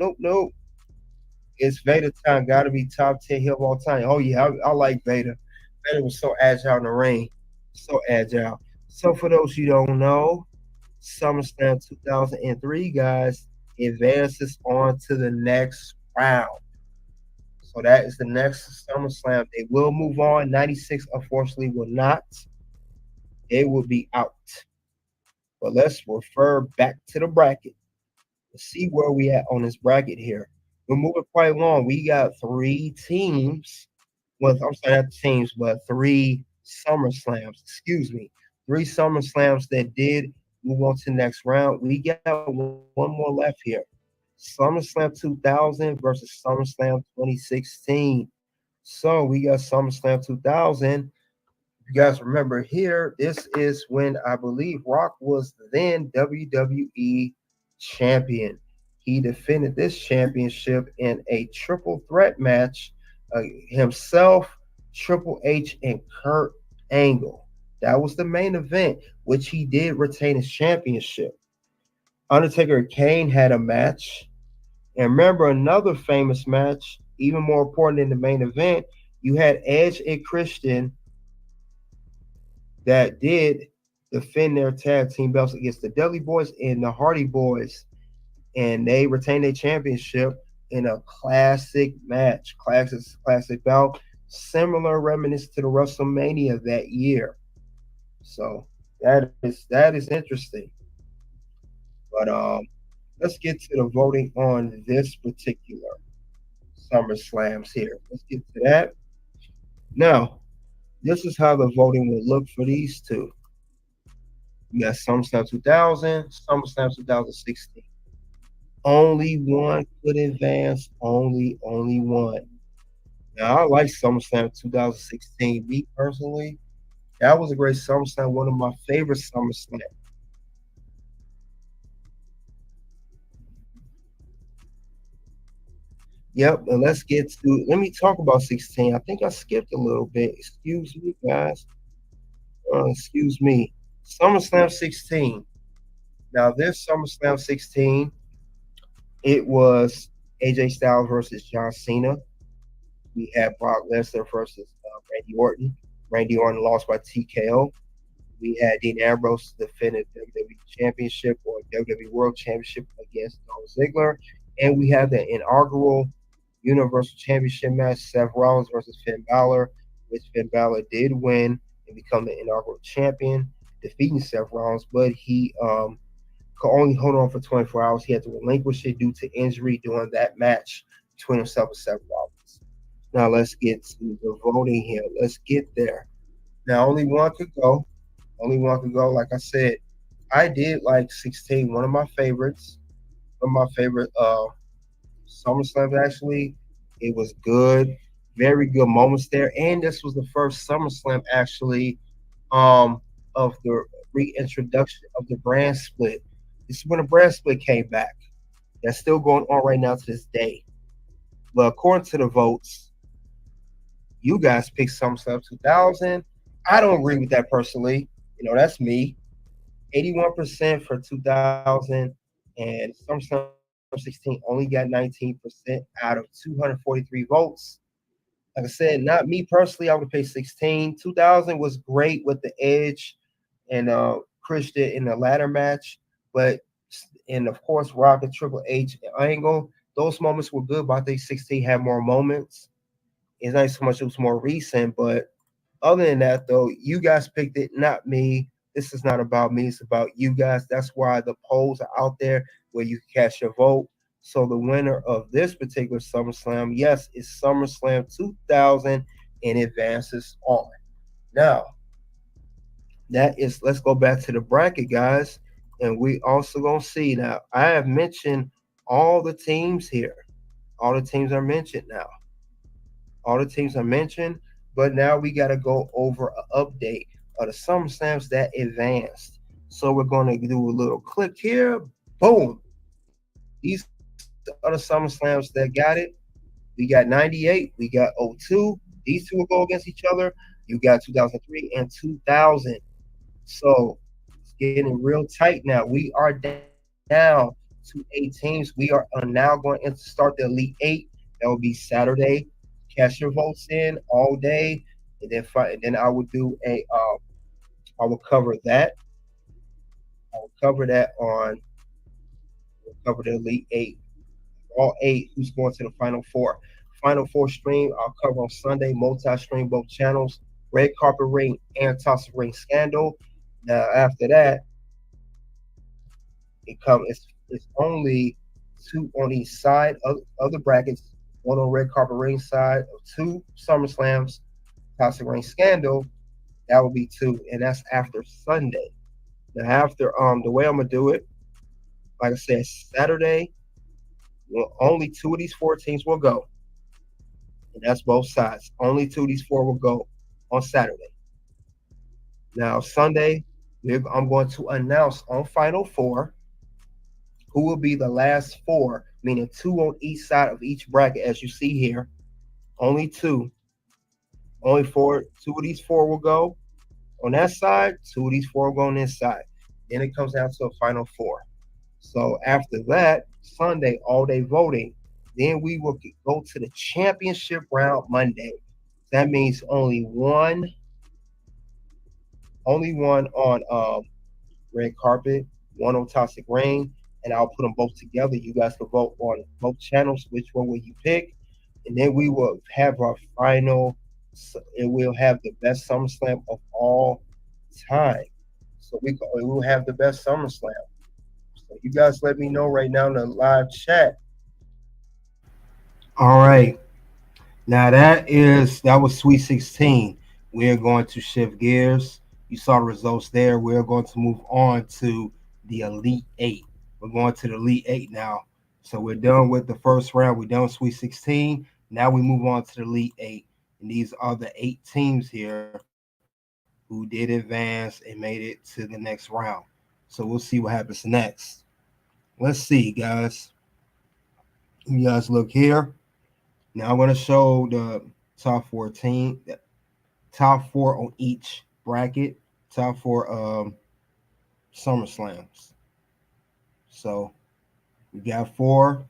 It's Vader time. Got to be top 10 heel of all time. Oh, yeah, I like Vader. Vader was so agile in the ring. So agile. So for those you don't know, SummerSlam 2003, guys, advances on to the next round. So that is the next SummerSlam. They will move on. 96, unfortunately, will not. They will be out. But let's refer back to the bracket. Let's see where we at on this bracket here. We're moving quite along. We got three teams. Well, I'm sorry, not teams, but three SummerSlams. Excuse me. Three SummerSlams that did move on to the next round. We got one more left here. SummerSlam 2000 versus SummerSlam 2016. So we got SummerSlam 2000. You guys remember here, this is when I believe Rock was then WWE champion. He defended this championship in a triple threat match, himself, Triple H, and Kurt Angle. That was the main event, which he did retain his championship. Undertaker and Kane had a match. And remember another famous match, even more important than the main event, you had Edge and Christian that did defend their tag team belts against the Dudley Boys and the Hardy Boys. And they retained their championship in a classic match, classic bout, similar reminiscent to the WrestleMania that year. So that is interesting. But let's get to the voting on this particular SummerSlams here. Let's get to that. Now, this is how the voting will look for these two. We got SummerSlam 2000, SummerSlam 2016. Only one could advance. Only one. Now, I like SummerSlam 2016. Me personally, that was a great SummerSlam. One of my favorite SummerSlam. Yep, and let me talk about 16. I think I skipped a little bit. Excuse me, guys. Excuse me. SummerSlam 16. Now, this SummerSlam 16, it was AJ Styles versus John Cena. We had Brock Lesnar versus Randy Orton. Randy Orton lost by TKO. We had Dean Ambrose defend the WWE Championship or WWE World Championship against Dolph Ziggler. And we had the inaugural Universal Championship match, Seth Rollins versus Finn Balor, which Finn Balor did win and become the inaugural champion, defeating Seth Rollins, but he could only hold on for 24 hours. He had to relinquish it due to injury during that match between himself and Seth Rollins. Now let's get to the voting here. Let's get there. Now only one could go. Only one could go. Like I said, I did like 16, one of my favorites. One of my favorite SummerSlams actually. It was good, very good moments there. And this was the first SummerSlam actually of the reintroduction of the brand split. This is when the brand split came back. That's still going on right now to this day. But according to the votes, you guys picked SummerSlam 2000. I don't agree with that personally. That's me. 81% for 2000, and SummerSlam 16 only got 19% out of 243 votes. Like I said, not me personally. I would have paid 16. 2000 was great with the Edge and Christian in the ladder match, but and of course Rock and Triple H Angle. Those moments were good, but I think 16 had more moments. It's not so much it was more recent, but other than that, though, you guys picked it, not me. This is not about me. It's about you guys. That's why the polls are out there where you can cast your vote. So the winner of this particular SummerSlam, yes, is SummerSlam 2000 and advances on. Now, let's go back to the bracket, guys. And we also going to see now, I have mentioned all the teams here. All the teams are mentioned now. All the teams are mentioned, but now we got to go over an update of the SummerSlams that advanced. So we're going to do a little click here. Boom. These are the SummerSlams that got it. We got 98. We got 02. These two will go against each other. You got 2003 and 2000. So it's getting real tight now. We are down to 8 teams. We are now going to start the Elite Eight. That will be Saturday. Cash your votes in all day, and then I will do I will cover that. I will cover that on. We'll cover the Elite Eight, all eight. Who's going to the Final Four? Final Four stream. I'll cover on Sunday. Multi-stream both channels. Red Carpet Ring and Toss Ring Scandal. Now after that, it's only two on each side of the brackets. One on Red Carpet Ring side of two SummerSlams. Toss Ring Scandal. That will be two, and that's after Sunday. Now after the way I'm gonna do it, like I said, Saturday, only two of these four teams will go, and that's both sides. Only two of these four will go on Saturday. Now Sunday, I'm going to announce on Final Four who will be the last four, meaning two on each side of each bracket, as you see here. Only two. Only four. Two of these four will go on that side. Two of these four will go on this side. Then it comes down to a Final Four. So after that, Sunday, all day voting. Then we will go to the championship round Monday. That means only one on red carpet, one on toxic rain, and I'll put them both together. You guys can vote on both channels. Which one will you pick? And then we will have our final, and we'll have the best SummerSlam of all time. So we will have the best SummerSlam. So you guys let me know right now in the live chat. All right. Now that was Sweet 16. We're going to shift gears. You saw the results there. We're going to move on to the Elite Eight. We're going to the Elite Eight now. So we're done with the first round. We're done with Sweet 16. Now we move on to the Elite Eight. And these are the 8 teams here who did advance and made it to the next round. So we'll see what happens next. Let's see, guys. You guys look here. Now I'm going to show the top 14, top 4 on each bracket, top 4 SummerSlams. So we got 4.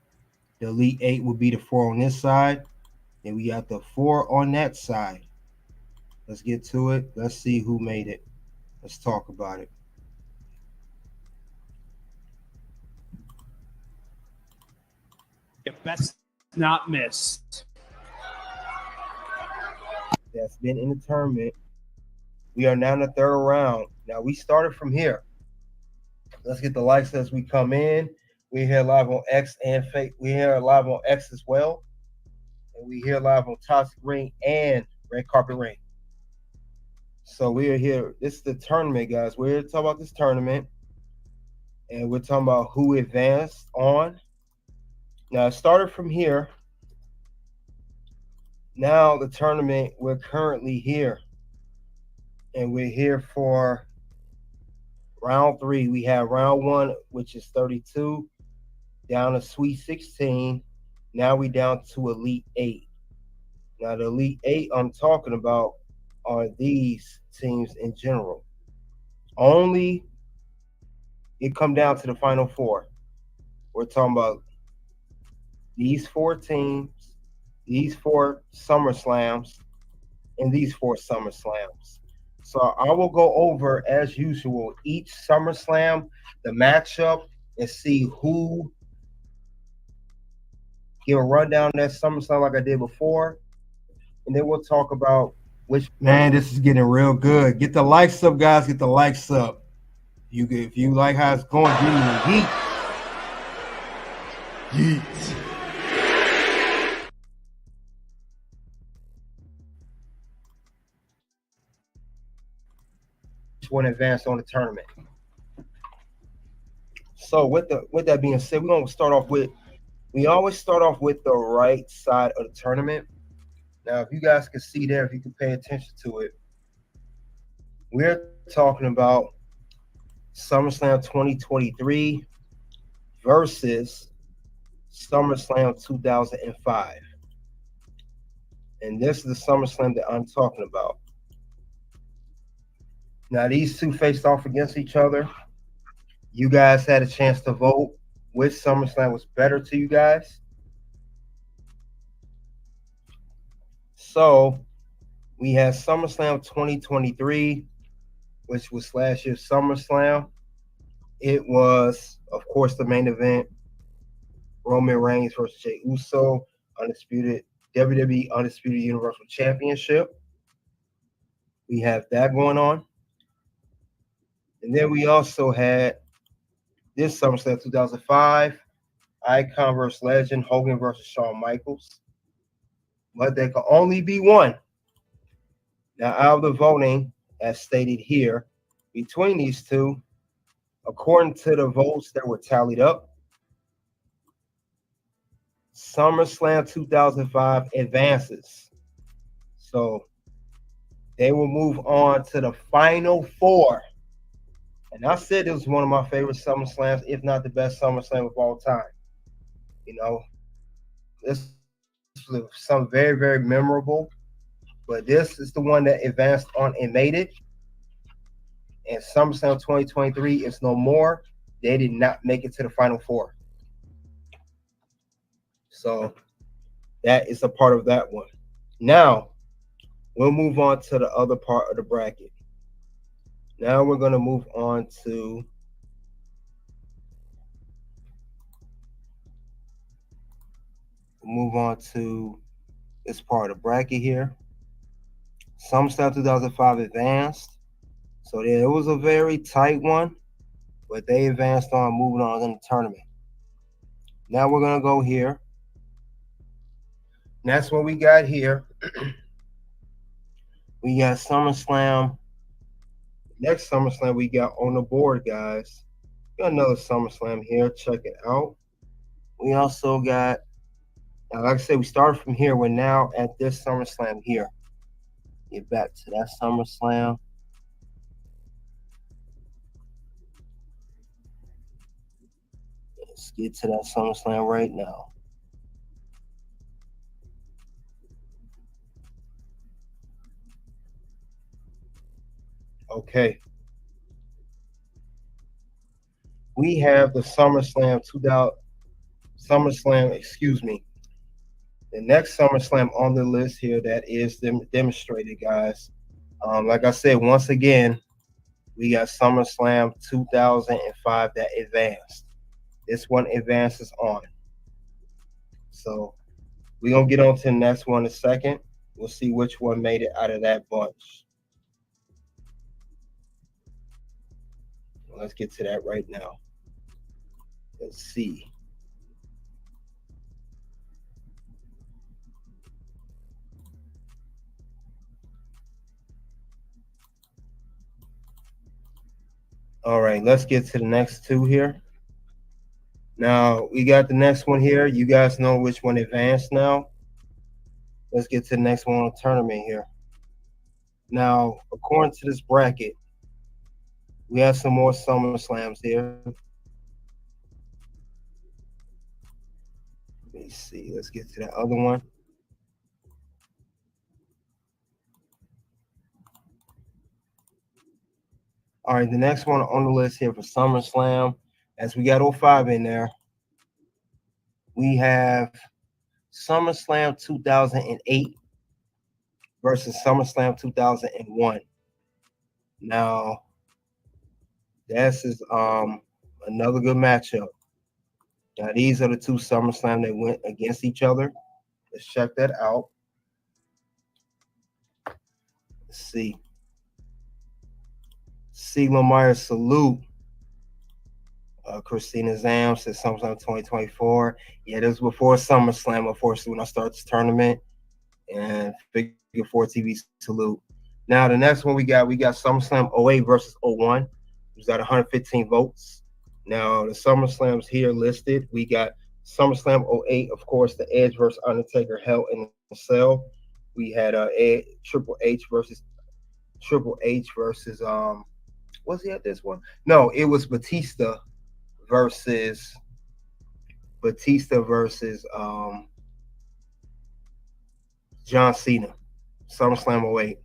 The Elite 8 will be the 4 on this side. And we got the 4 on that side. Let's get to it. Let's see who made it. Let's talk about it. You best not miss. That's been in the tournament. We are now in the third round. Now we started from here. Let's get the likes as we come in. We're here live on X and Fake. We're here live on X as well. And we're here live on Toxic Ring and Red Carpet Ring. So we are here. This is the tournament, guys. We're here to talk about this tournament. And we're talking about who advanced on. Now, it started from here. Now the tournament, we're currently here, and we're here for round 3. We have round 1, which is 32, down to Sweet 16. Now we down to Elite 8. Now the Elite 8 I'm talking about are these teams in general. Only it come down to the final 4. We're talking about these 4 teams, these 4 SummerSlams, and these 4 SummerSlams. So I will go over, as usual, each SummerSlam, the matchup, and see who, give a rundown of that SummerSlam like I did before, and then we'll talk about which. Man, this is getting real good. Get the likes up, guys. Get the likes up. If you like how it's going, give me a heat. Yeet. One advanced on the tournament. So with that being said, we're gonna start off with. We always start off with the right side of the tournament. Now, if you guys can see there, if you can pay attention to it, we're talking about SummerSlam 2023 versus SummerSlam 2005. And this is the SummerSlam that I'm talking about. Now, these two faced off against each other. You guys had a chance to vote which SummerSlam was better to you guys. So we had SummerSlam 2023, which was last year's SummerSlam. It was, of course, the main event. Roman Reigns versus Jey Uso, undisputed WWE Undisputed Universal Championship. We have that going on. And then we also had this SummerSlam 2005, Icon versus Legend, Hogan versus Shawn Michaels. But there could only be one. Now, out of the voting, as stated here, between these two, according to the votes that were tallied up, SummerSlam 2005 advances. So they will move on to the final 4. And I said it was one of my favorite SummerSlams, if not the best SummerSlam of all time. You know, this was some very, very memorable. But this is the one that advanced on and made it. And SummerSlam 2023 is no more. They did not make it to the final 4. So that is a part of that one. Now, we'll move on to the other part of the bracket. Now we're going to move on to this part of the bracket here. SummerSlam 2005 advanced. So yeah, it was a very tight one, but they advanced on moving on in the tournament. Now we're going to go here. And that's what we got here. We got SummerSlam. Next SummerSlam we got on the board, guys. Got another SummerSlam here. Check it out. We also got, like I said, we started from here. We're now at this SummerSlam here. Get back to that SummerSlam. Let's get to that SummerSlam right now. Okay. We have the SummerSlam the next SummerSlam on the list here that is demonstrated, guys. Like I said, once again, we got SummerSlam 2005 that advanced. This one advances on. So we're going to get on to the next one in a second. We'll see which one made it out of that bunch. Let's get to that right now. Let's see. All right, let's get to the next two here. Now, we got the next one here. You guys know which one advanced now. let's get to the next one on the tournament here. Now, according to this bracket, we have some more SummerSlams here. Let me see. Let's get to that other one. All right, the next one on the list here for SummerSlam, as we got 05 in there, we have SummerSlam 2008 versus SummerSlam 2001. Now, this is another good matchup. Now, these are the two SummerSlam that went against each other. Let's check that out. Let's see. Sigma Meyer salute. Christina Zam says SummerSlam 2024. Yeah, this was before SummerSlam, unfortunately, when I started this tournament. And Figure 4 TV salute. Now, the next one we got SummerSlam 08 versus 01. We got 115 votes. Now, the SummerSlams here listed. We got SummerSlam 08, of course, the Edge versus Undertaker, Hell in a Cell. We had Triple H versus was he at this one? No, it was Batista versus John Cena, SummerSlam 08.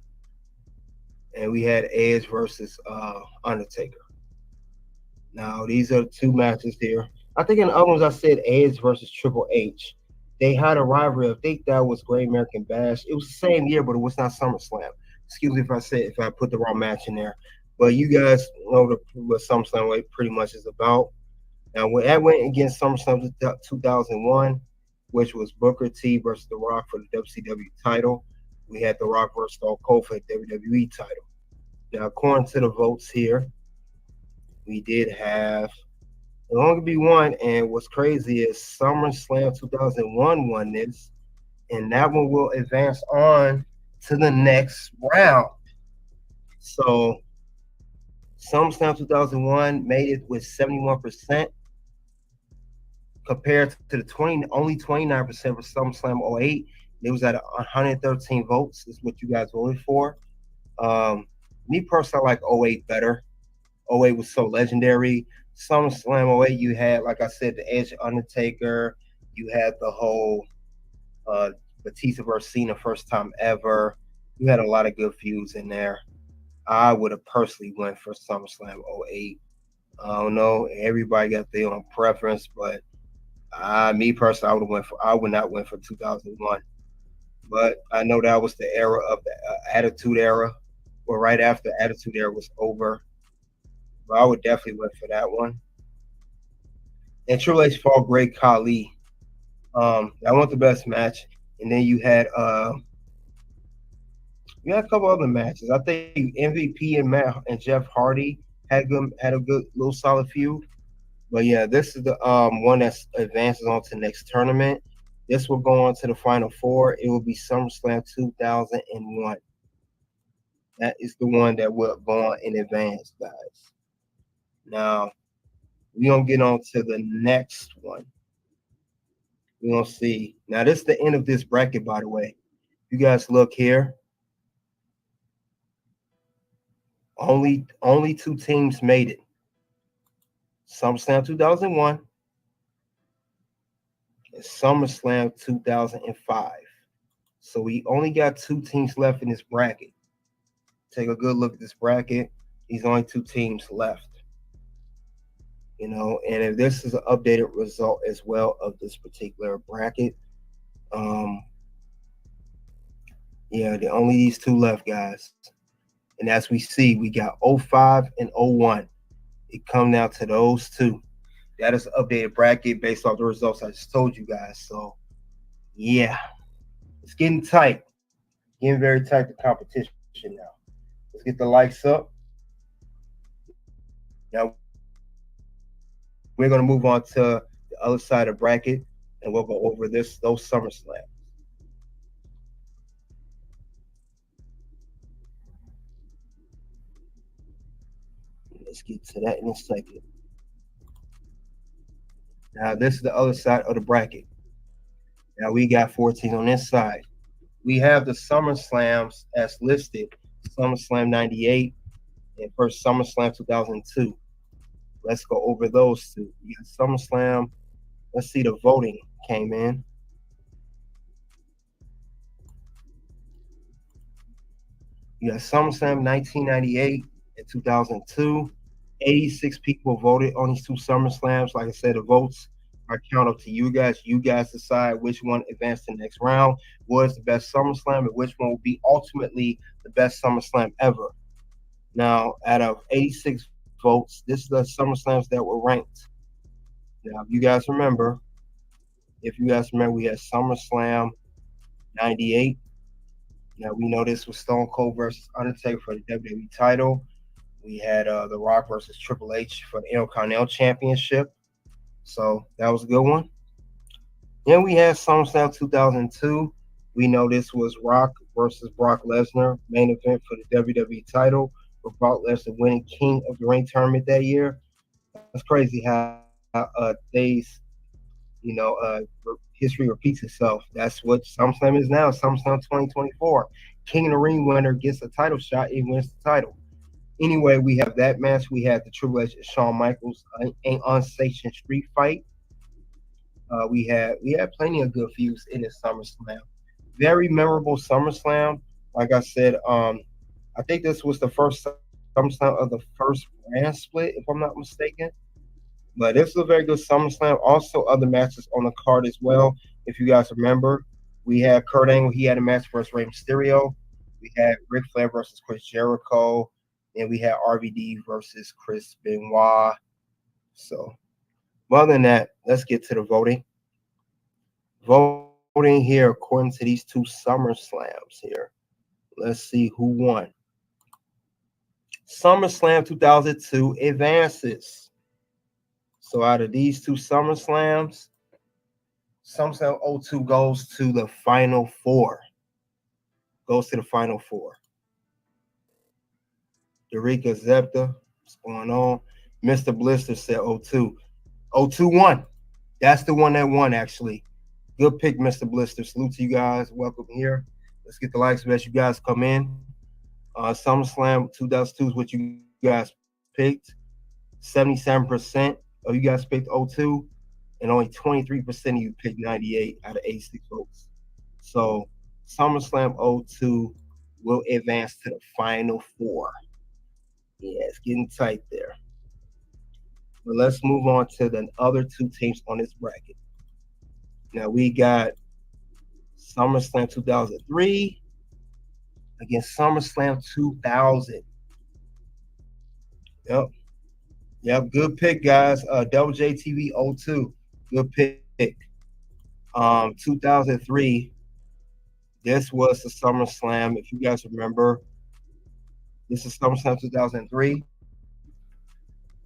And we had Edge versus Undertaker. Now, these are the two matches here. I think in the other ones I said Edge versus Triple H. They had a rivalry. I think that was Great American Bash. It was the same year, but it was not SummerSlam. Excuse me if I put the wrong match in there. But you guys know what SummerSlam pretty much is about. Now, when that went against SummerSlam 2001, which was Booker T versus The Rock for the WCW title, we had The Rock versus Stone Cold for the WWE title. Now, according to the votes here, we did have it only be one, and what's crazy is SummerSlam 2001 won this, and that one will advance on to the next round. So SummerSlam 2001 made it with 71% compared to the only 29% for SummerSlam 08. It was at 113 votes. Is what you guys voted for. Me personally, I like 08 better. 08 was so legendary. SummerSlam 08, you had, like I said, the Edge Undertaker. You had the whole Batista versus Cena first time ever. You had a lot of good feuds in there. I would have personally went for SummerSlam 08. I don't know. Everybody got their own preference, but me personally, I would not went for 2001. But I know that was the era of the Attitude Era, or right after the Attitude Era was over. But I would definitely went for that one. And Triple H fought Great Khali. That wasn't the best match. And then you had a couple other matches. I think MVP and Jeff Hardy had a good little solid feud. But yeah, this is the one that advances on to the next tournament. This will go on to the Final Four. It will be SummerSlam 2001. That is the one that will go on in advance, guys. Now, we're going to get on to the next one. We're going to see. Now, this is the end of this bracket, by the way. You guys look here. Only two teams made it. SummerSlam 2001 and SummerSlam 2005. So we only got two teams left in this bracket. Take a good look at this bracket. These only two teams left. You know, and if this is an updated result as well of this particular bracket, yeah, the only these two left, guys. And as we see, we got 05 and 01. It come down to those two. That is an updated bracket based off the results I just told you guys. So, yeah, it's getting tight. Getting very tight, the competition now. Let's get the lights up. Now, we're going to move on to the other side of the bracket, and we'll go over those SummerSlams. Let's get to that in a second. Now, this is the other side of the bracket. Now, we got 14 on this side. We have the SummerSlams as listed: SummerSlam '98 and first SummerSlam 2002. Let's go over those two. We got SummerSlam. Let's see, the voting came in. You got SummerSlam 1998 and 2002. 86 people voted on these two SummerSlams. Like I said, the votes are counted up to you guys. You guys decide which one advanced to the next round, was the best SummerSlam, and which one will be ultimately the best SummerSlam ever. Now, out of 86 votes, this is the SummerSlams that were ranked. Now, if you guys remember, we had SummerSlam 98. Now, we know this was Stone Cold versus Undertaker for the WWE title. We had The Rock versus Triple H for the Intercontinental Championship. So that was a good one. Then we had SummerSlam 2002. We know this was Rock versus Brock Lesnar, main event for the WWE title, with Brock Lesnar winning King of the Ring tournament that year. That's crazy how history repeats itself. That's what SummerSlam is now. SummerSlam 2024. King of the Ring winner gets a title shot and wins the title. Anyway, we have that match. We had the Triple H and Shawn Michaels unsanctioned street fight. We had plenty of good feuds in this SummerSlam. Very memorable SummerSlam. Like I said, I think this was the first SummerSlam of the first brand split, if I'm not mistaken. But this was a very good SummerSlam. Also, other matches on the card as well. If you guys remember, we had Kurt Angle. He had a match versus Rey Mysterio. We had Ric Flair versus Chris Jericho. And we had RVD versus Chris Benoit. So, other than that, let's get to the voting. Voting here according to these two SummerSlams here. Let's see who won. SummerSlam 2002 advances. So out of these two SummerSlams, SummerSlam 02 goes to the Final Four. Eureka Zepta, what's going on? Mr. Blister said 02. 02 won. That's the one that won, actually. Good pick, Mr. Blister. Salute to you guys. Welcome here. Let's get the likes as you guys come in. SummerSlam 2002 is what you guys picked. 77% of you guys picked 02, and only 23% of you picked 98 out of 86 votes. So SummerSlam 02 will advance to the Final Four. Yeah, it's getting tight there. But let's move on to the other two teams on this bracket. Now we got SummerSlam 2003 against SummerSlam 2000. Yep, good pick, guys. Double JTV 02. Good pick. 2003. This was the SummerSlam. If you guys remember, this is SummerSlam 2003.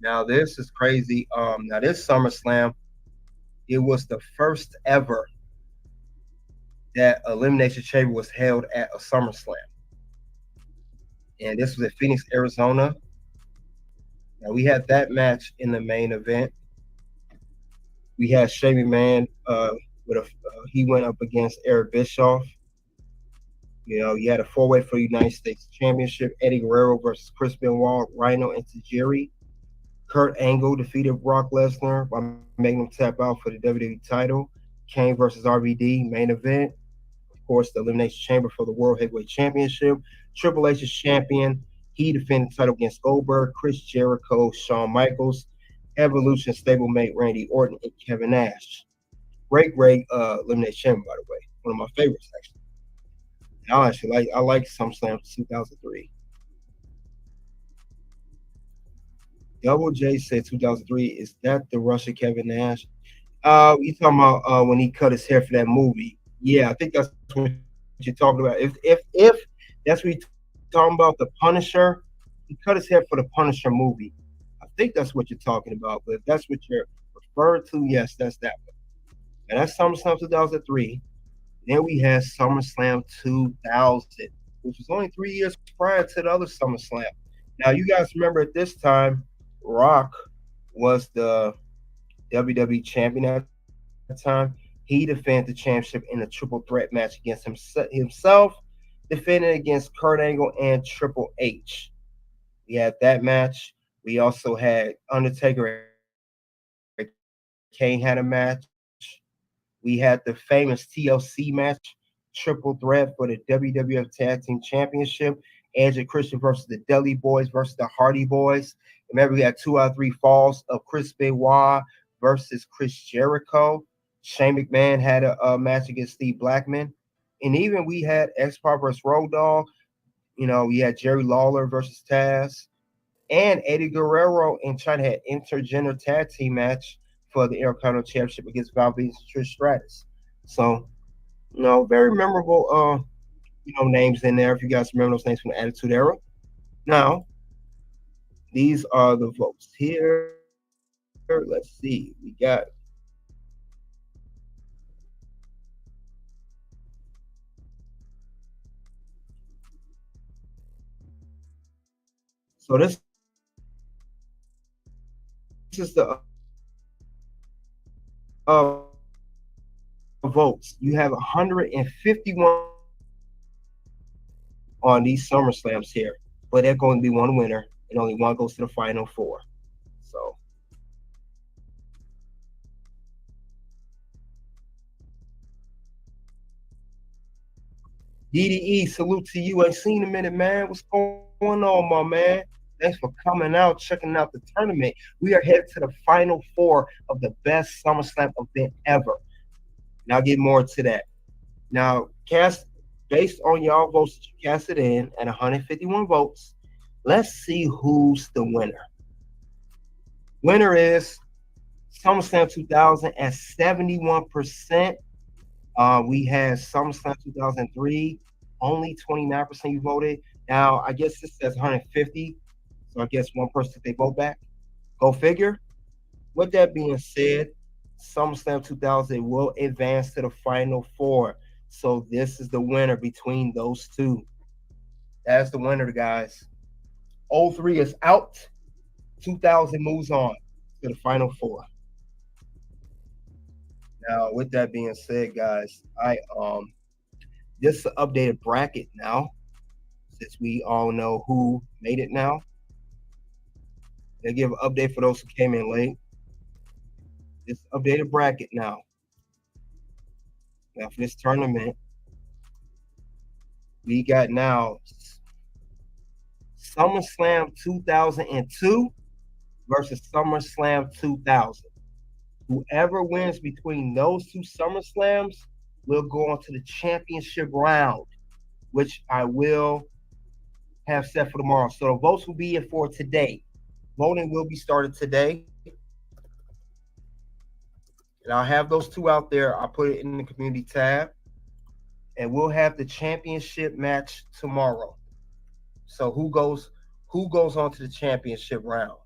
Now this is crazy. Now this SummerSlam, it was the first ever that Elimination Chamber was held at a SummerSlam. And this was at Phoenix, Arizona. Now we had that match in the main event. We had Shane McMahon he went up against Eric Bischoff. You know, you had a four-way for the United States Championship. Eddie Guerrero versus Chris Benoit, Rhino, and Tajiri. Kurt Angle defeated Brock Lesnar by making him tap out for the WWE title. Kane versus RVD, main event. Of course, the Elimination Chamber for the World Heavyweight Championship. Triple H is champion. He defended the title against Goldberg, Chris Jericho, Shawn Michaels, Evolution stablemate Randy Orton, and Kevin Nash. Great Elimination Chamber, by the way. One of my favorites, actually. I like SummerSlam 2003. Double J said 2003. Is that the Russia Kevin Nash? You talking about when he cut his hair for that movie? Yeah, I think that's what you're talking about. If that's what you're talking about, the Punisher, he cut his hair for the Punisher movie. I think that's what you're talking about. But if that's what you're referring to, yes, that's that one. And that's SummerSlam 2003. Then we had SummerSlam 2000, which was only 3 years prior to the other SummerSlam. Now, you guys remember at this time, Rock was the WWE champion at the time. He defended the championship in a triple threat match against himself, defending against Kurt Angle and Triple H. We had that match. We also had Undertaker and Kane had a match. We had the famous TLC match, triple threat for the WWF Tag Team Championship. Edge and Christian versus the Dudley Boys versus the Hardy Boys. Remember, we had 2 out of 3 falls of Chris Benoit versus Chris Jericho. Shane McMahon had a match against Steve Blackman. And even we had X-Pac versus Road Dogg. You know, we had Jerry Lawler versus Taz. And Eddie Guerrero and China had intergender tag team match for the Intercontinental Championship against Val Venis and Trish Stratus. So, you know, very memorable names in there if you guys remember those names from the Attitude Era. Now, these are the votes here. Let's see. We got so this is the votes. You have 151 on these SummerSlams here, but there's going to be one winner, and only one goes to the final 4. So, DDE, salute to you. Ain't seen a minute, man. What's going on, my man? Thanks for coming out, checking out the tournament. We are headed to the final 4 of the best SummerSlam event ever. Now, I'll get more to that. Now, based on y'all votes that you casted in at 151 votes, let's see who's the winner. Winner is SummerSlam 2000 at 71%. We had SummerSlam 2003, only 29% you voted. Now, I guess this says 150, so I guess one person took their vote back. Go figure. With that being said, SummerSlam 2000 will advance to the final 4. So this is the winner between those two. That's the winner, guys. 03 is out. 2000 moves on to the final 4. Now, with that being said, guys, this is an updated bracket now, since we all know who made it now. They give an update for those who came in late. This updated bracket now. Now for this tournament, we got now SummerSlam 2002 versus SummerSlam 2000. Whoever wins between those 2 SummerSlams will go on to the championship round, which I will have set for tomorrow. So the votes will be in for today. Voting will be started today. And I'll have those 2 out there. I'll put it in the community tab. And we'll have the championship match tomorrow. So who goes on to the championship round?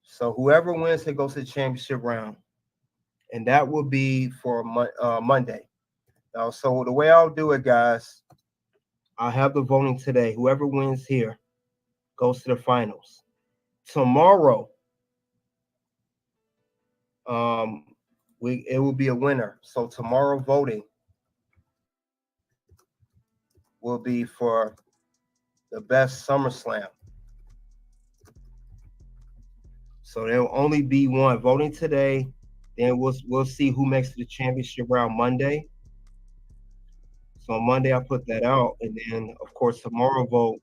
So whoever wins, it goes to the championship round. And that will be for Monday. Now, so the way I'll do it, guys, I'll have the voting today. Whoever wins here goes to the finals. Tomorrow, it will be a winner. So tomorrow voting will be for the best SummerSlam. So there will only be one voting today. Then we'll see who makes the championship round Monday. So on Monday I'll put that out, and then of course tomorrow vote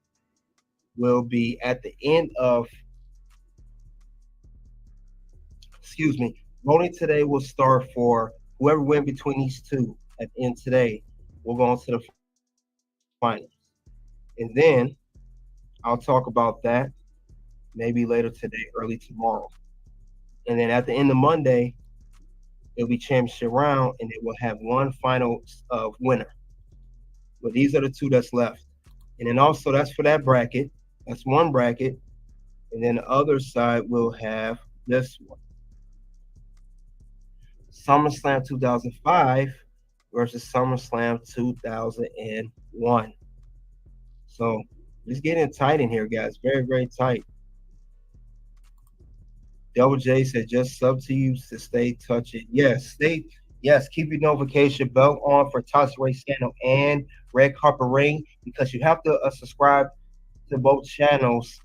will be at the end of. Voting today will start for whoever wins between these 2 at the end today. We'll go on to the finals. And then I'll talk about that maybe later today, early tomorrow. And then at the end of Monday, it'll be championship round, and it will have one final winner. But these are the 2 that's left. And then also that's for that bracket. That's one bracket. And then the other side will have this one. SummerSlam 2005 versus SummerSlam 2001. So it's getting tight in here, guys. Very, very tight. Double J said just sub to you to stay touch it. Yes, keep your notification bell on for Toxic Race Channel and Red Carpet Ring because you have to subscribe to both channels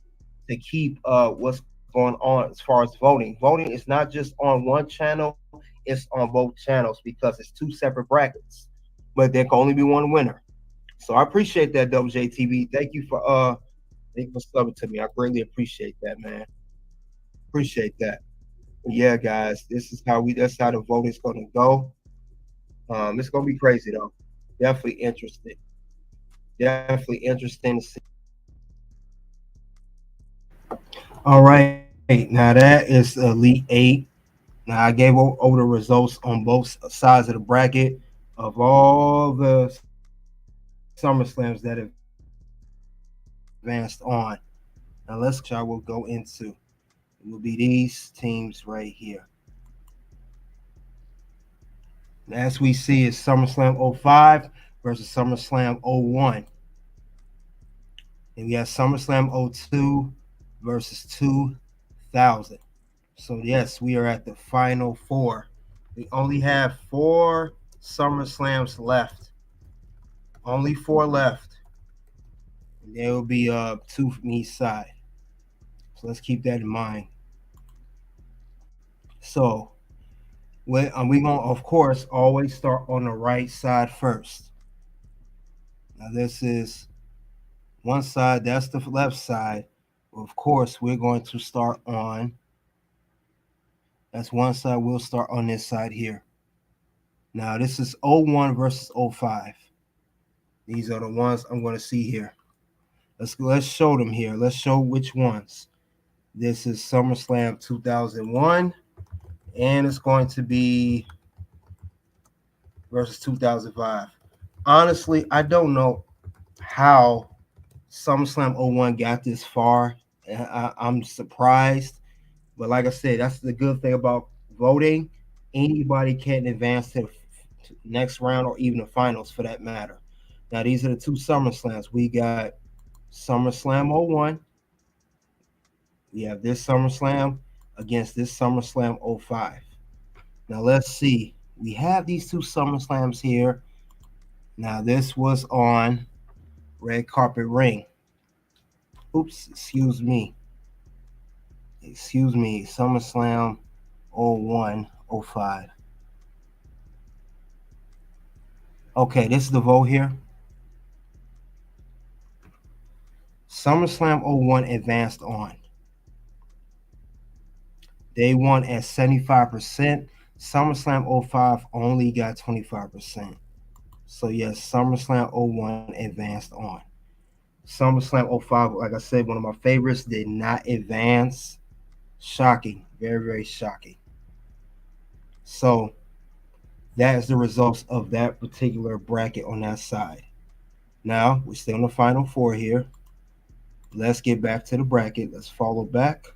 to keep what's going on as far as voting. Voting is not just on one channel, it's on both channels because it's two separate brackets. But there can only be one winner. So I appreciate that, WJTV. Thank you for subbing to me. I greatly appreciate that, man. Appreciate that. Yeah, guys, that's how the voting is gonna go. It's gonna be crazy though. Definitely interesting. Definitely interesting to see. All right, now that is Elite Eight. Now I gave over the results on both sides of the bracket of all the SummerSlams that advanced on. Now let's see which I will go into. It will be these teams right here. As we see is SummerSlam '05 versus SummerSlam '01. And we have SummerSlam '02 versus 2000. So yes, we are at the final four. We only have four SummerSlams left. Only four left. And there will be two from each side. So let's keep that in mind. So we gonna of course always start on the right side first. Now this is one side, that's the left side. Of course, we're going to start on that's one side, we'll start on this side here. Now this is '01 versus '05. These are the ones I'm going to see here. Let's show them here. Let's show which ones. This is SummerSlam 2001, and it's going to be versus 2005. Honestly, I don't know how SummerSlam '01 got this far. I'm surprised, but like I said, that's the good thing about voting. Anybody can advance to the next round or even the finals for that matter. Now these are the two SummerSlams. We got SummerSlam '01. We have this SummerSlam against this SummerSlam '05. Now let's see. We have these two SummerSlams here. Now this was on Red Carpet Ring. Oops, excuse me. SummerSlam '01, '05. Okay, this is the vote here. SummerSlam '01 advanced on. They won at 75%. SummerSlam '05 only got 25%. So yes, SummerSlam '01 advanced on. SummerSlam '05, like I said, one of my favorites, did not advance. Shocking. Very, very shocking. So that is the results of that particular bracket on that side. Now, we're still in the final four here. Let's get back to the bracket. Let's follow back.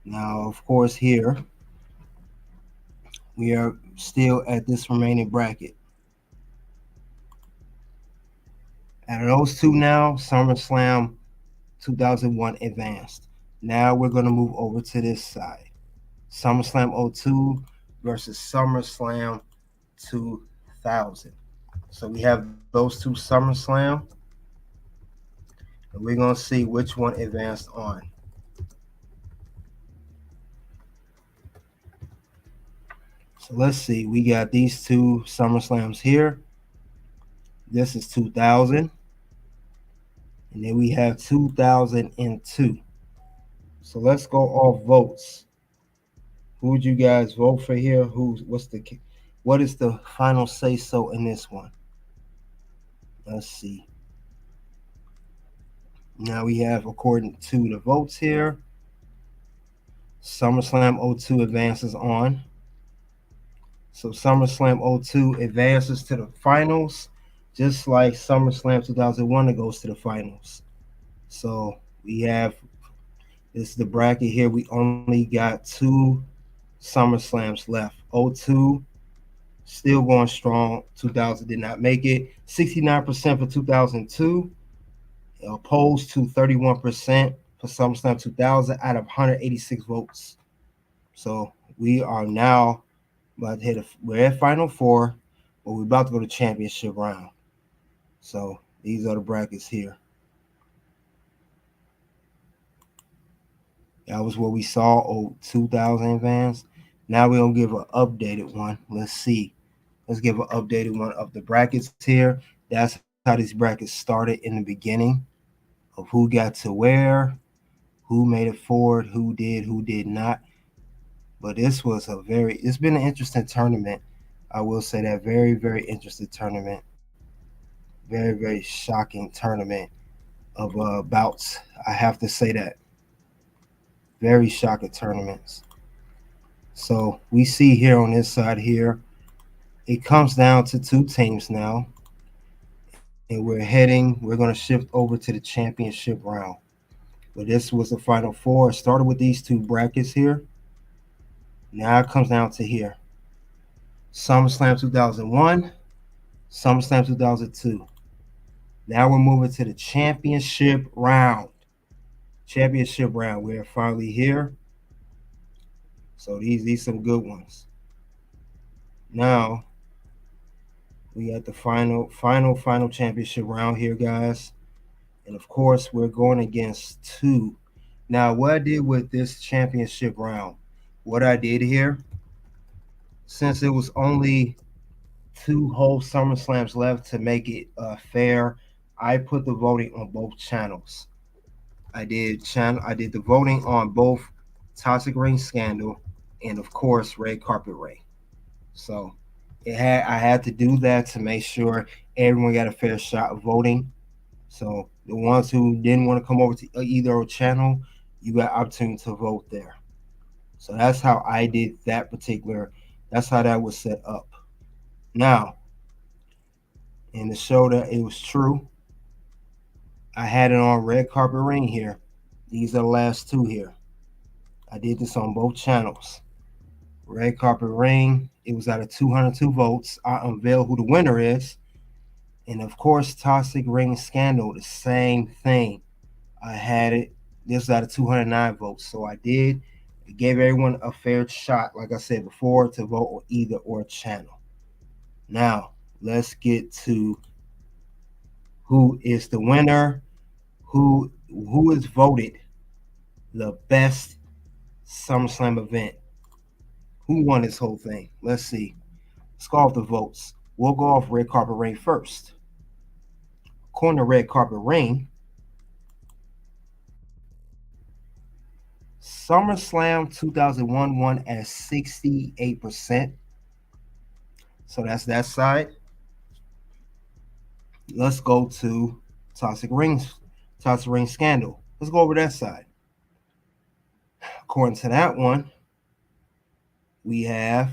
Now, of course, here we are still at this remaining bracket. Out of those two now, SummerSlam 2001 advanced. Now we're going to move over to this side. SummerSlam '02 versus SummerSlam 2000. So we have those two SummerSlam. And we're going to see which one advanced on. So let's see. We got these two SummerSlams here. This is 2000. And then we have 2002. So let's go off votes. Who would you guys vote for here? What is the final say so in this one? Let's see. Now we have, according to the votes here, SummerSlam '02 advances on. So SummerSlam '02 advances to the finals, just like SummerSlam 2001 it goes to the finals. So we have, this is the bracket here. We only got two SummerSlams left. '02 still going strong. 2000 did not make it. 69% for 2002, opposed to 31% for SummerSlam 2000 out of 186 votes. So we are now about to we're at Final Four, but we're about to go to championship round. So these are the brackets here. That was what we saw 2000 fans. Now we're going to give an updated one. Let's see. Let's give an updated one of the brackets here. That's how these brackets started in the beginning of who got to where, who made it forward, who did not. But it's been an interesting tournament. I will say that. Very, very interesting tournament. Very, very shocking tournament of bouts. I have to say that. Very shocking tournaments. So we see here on this side here, it comes down to two teams now. And we're going to shift over to the championship round. But this was the Final Four. It started with these two brackets here. Now it comes down to here. SummerSlam 2001, SummerSlam 2002. Now we're moving to the championship round. Championship round. We're finally here. So these some good ones. Now we got the final championship round here, guys. And of course, we're going against two. Now, what I did with this championship round, what I did here, since it was only 2 whole SummerSlams left to make it fair, I put the voting on both channels. I did the voting on both Toxic Ring Scandal and of course Red Carpet Ring. So I had to do that to make sure everyone got a fair shot of voting. So the ones who didn't want to come over to either channel, you got opportunity to vote there. So that's how I did that that's how that was set up. Now, and to show that it was true, I had it on Red Carpet Ring here. These are the last two here. I did this on both channels. Red Carpet Ring, it was out of 202 votes. I unveiled who the winner is. And of course, Toxic Ring Scandal, the same thing. I had it. This was out of 209 votes. So I did. It gave everyone a fair shot, like I said before, to vote on either or channel. Now, let's get to who is the winner, who is voted the best SummerSlam event. Who won this whole thing? Let's see. Let's go off the votes. We'll go off Red Carpet Ring first. According to Red Carpet Ring, SummerSlam 2001 won at 68%. So that's that side. Let's go to Toxic Ring Scandal. Let's go over that side. According to that one, we have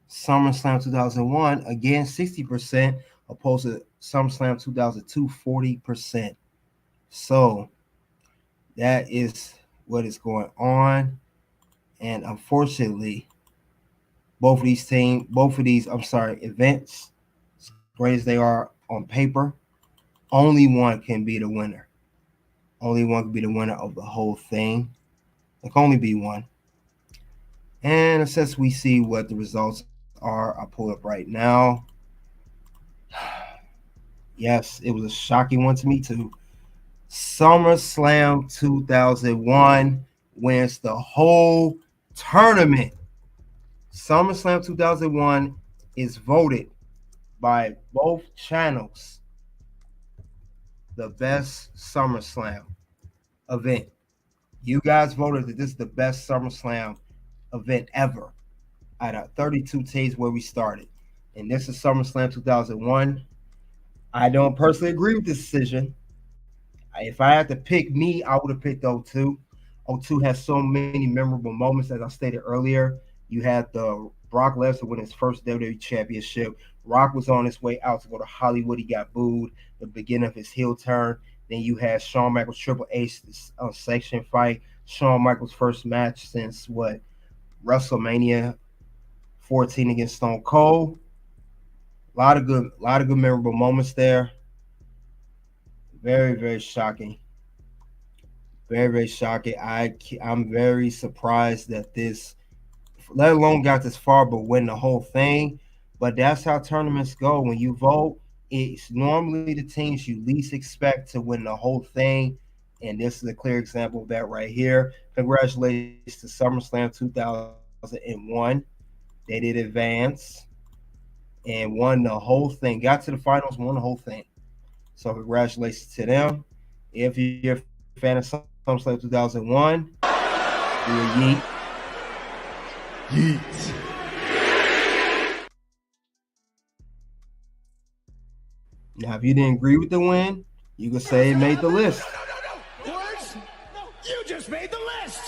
SummerSlam 2001, again, 60%, opposed to SummerSlam 2002, 40%. So that is what is going on. And unfortunately, both of these events, as great as they are on paper, only one can be the winner. Only one can be the winner of the whole thing. There can only be one. And since we see what the results are, I'll pull up right now. Yes, it was a shocking one to me too. SummerSlam 2001 wins the whole tournament. SummerSlam 2001 is voted by both channels the best SummerSlam event. You guys voted that this is the best SummerSlam event ever out of 32 teams where we started. And this is SummerSlam 2001. I don't personally agree with this decision. If I had to pick me, I would have picked 02. 02 has so many memorable moments, as I stated earlier. You had the Brock Lesnar win his first WWE Championship. Rock was on his way out to go to Hollywood. He got booed. The beginning of his heel turn. Then you had Shawn Michaels Triple H section fight. Shawn Michaels' first match since WrestleMania 14 against Stone Cold. A lot of good memorable moments there. Very, very shocking. Very, very shocking. I'm very surprised that this, let alone got this far, but win the whole thing. But that's how tournaments go. When you vote, it's normally the teams you least expect to win the whole thing. And this is a clear example of that right here. Congratulations to SummerSlam 2001. They did advance and won the whole thing. Got to the finals, won the whole thing. So congratulations to them. If you're a fan of SummerSlam 2001, do a yeet. Yeet. Now, if you didn't agree with the win, you could say it made the list. No. Words? No. You just made the list.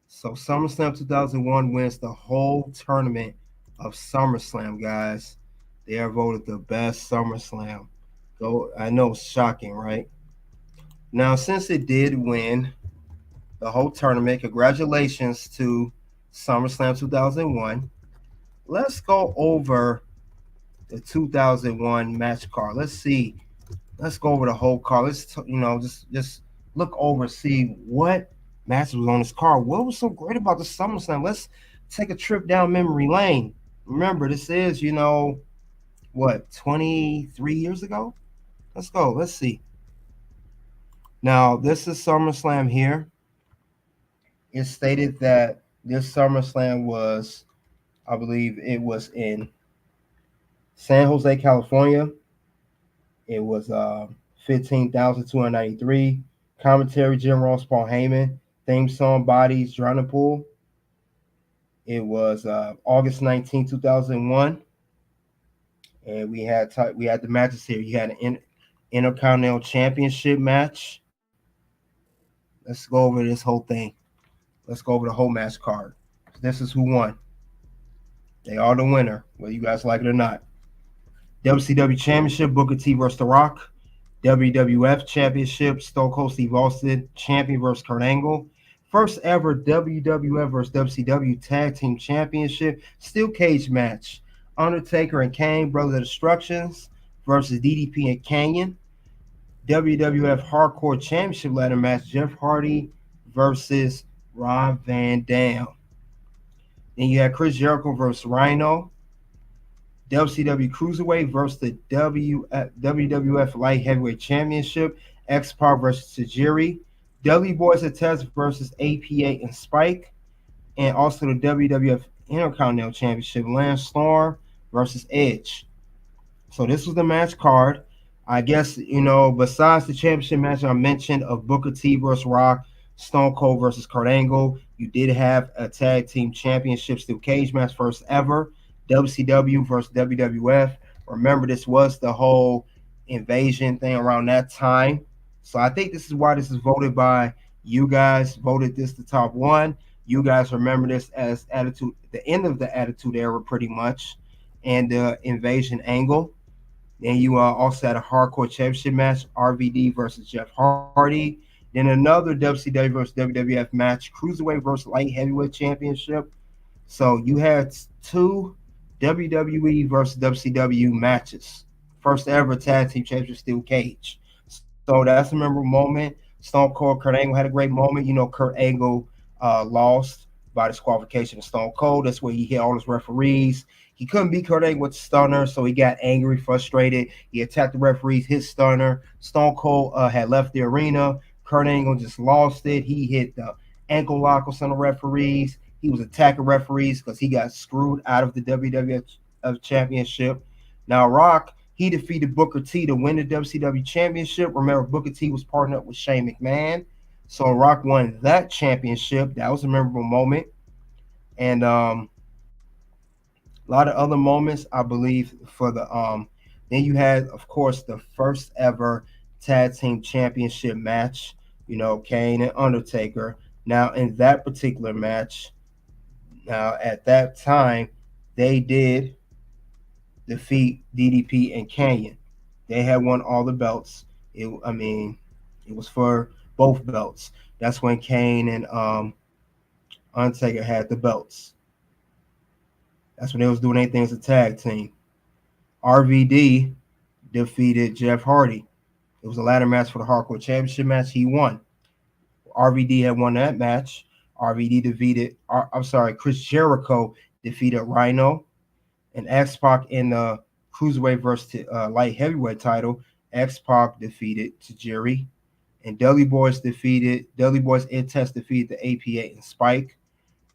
So SummerSlam 2001 wins the whole tournament of SummerSlam, guys. They are voted the best SummerSlam. Go, I know it's shocking, right? Now, since it did win the whole tournament, congratulations to SummerSlam 2001. Let's go over the 2001 match card. Let's see. Let's go over the whole card. Let's just look over, see what matches was on this card. What was so great about the SummerSlam? Let's take a trip down memory lane. Remember, this is 23 years ago. Let's go. Let's see. Now, this is SummerSlam here. It's stated that this SummerSlam was, I believe, it was in San Jose, California. It was 15,293. Commentary, Jim Ross, Paul Heyman. Theme song, Bodies, Drowning Pool. It was August 19, 2001. And we had the matches here. You had an Intercontinental Championship match. Let's go over this whole thing. Let's go over the whole match card. This is who won. They are the winner, whether you guys like it or not. WCW Championship, Booker T versus The Rock. WWF Championship, Stone Cold Steve Austin, champion versus Kurt Angle. First ever WWF versus WCW Tag Team Championship, Steel Cage match. Undertaker and Kane, Brothers of Destructions versus DDP and Kanyon. WWF Hardcore Championship ladder match, Jeff Hardy versus Rob Van Dam. Then you had Chris Jericho versus Rhino. WCW Cruiserweight versus the WWF Light Heavyweight Championship, X-Pac versus Tajiri. W Boys of Test versus APA and Spike. And also the WWF Intercontinental Championship, Lance Storm versus Edge. So this was the match card. I guess, besides the championship match I mentioned of Booker T versus Rock, Stone Cold versus Kurt Angle, you did have a tag team championship steel cage match, first ever. WCW versus WWF. Remember, this was the whole invasion thing around that time. So I think this is why this is voted by you guys. Voted this the top one. You guys remember this as Attitude, the end of the Attitude Era, pretty much, and the invasion angle. Then you also had a hardcore championship match, RVD versus Jeff Hardy. Then another WCW versus WWF match, Cruiserweight versus Light Heavyweight Championship. So you had two WWE versus WCW matches. First ever tag team championship steel cage. So that's a memorable moment. Stone Cold, Kurt Angle had a great moment. Kurt Angle lost by disqualification of Stone Cold. That's where he hit all his referees. He couldn't beat Kurt Angle with the stunner, so he got angry, frustrated. He attacked the referees, hit stunner. Stone Cold had left the arena. Kurt Angle just lost it. He hit the ankle lock with some of the referees. He was attacking referees because he got screwed out of the WWF Championship. Now, Rock, he defeated Booker T to win the WCW Championship. Remember, Booker T was partnered up with Shane McMahon. So Rock won that championship. That was a memorable moment. And a lot of other moments, I believe, for the then you had, of course, the first ever tag team championship match, Kane and Undertaker. Now, in that particular match, at that time, they did defeat DDP and Kanyon. They had won all the belts. It was for both belts. That's when Kane and Undertaker had the belts. That's when they was doing anything as a tag team. RVD defeated Jeff Hardy. It was a ladder match for the Hardcore Championship match. He won. RVD had won that match. RVD defeated, Chris Jericho defeated Rhino. And X-Pac in the Cruiserweight versus Light Heavyweight title. X-Pac defeated Tajiri. And Dudley Boyz Ed Test defeated the APA and Spike.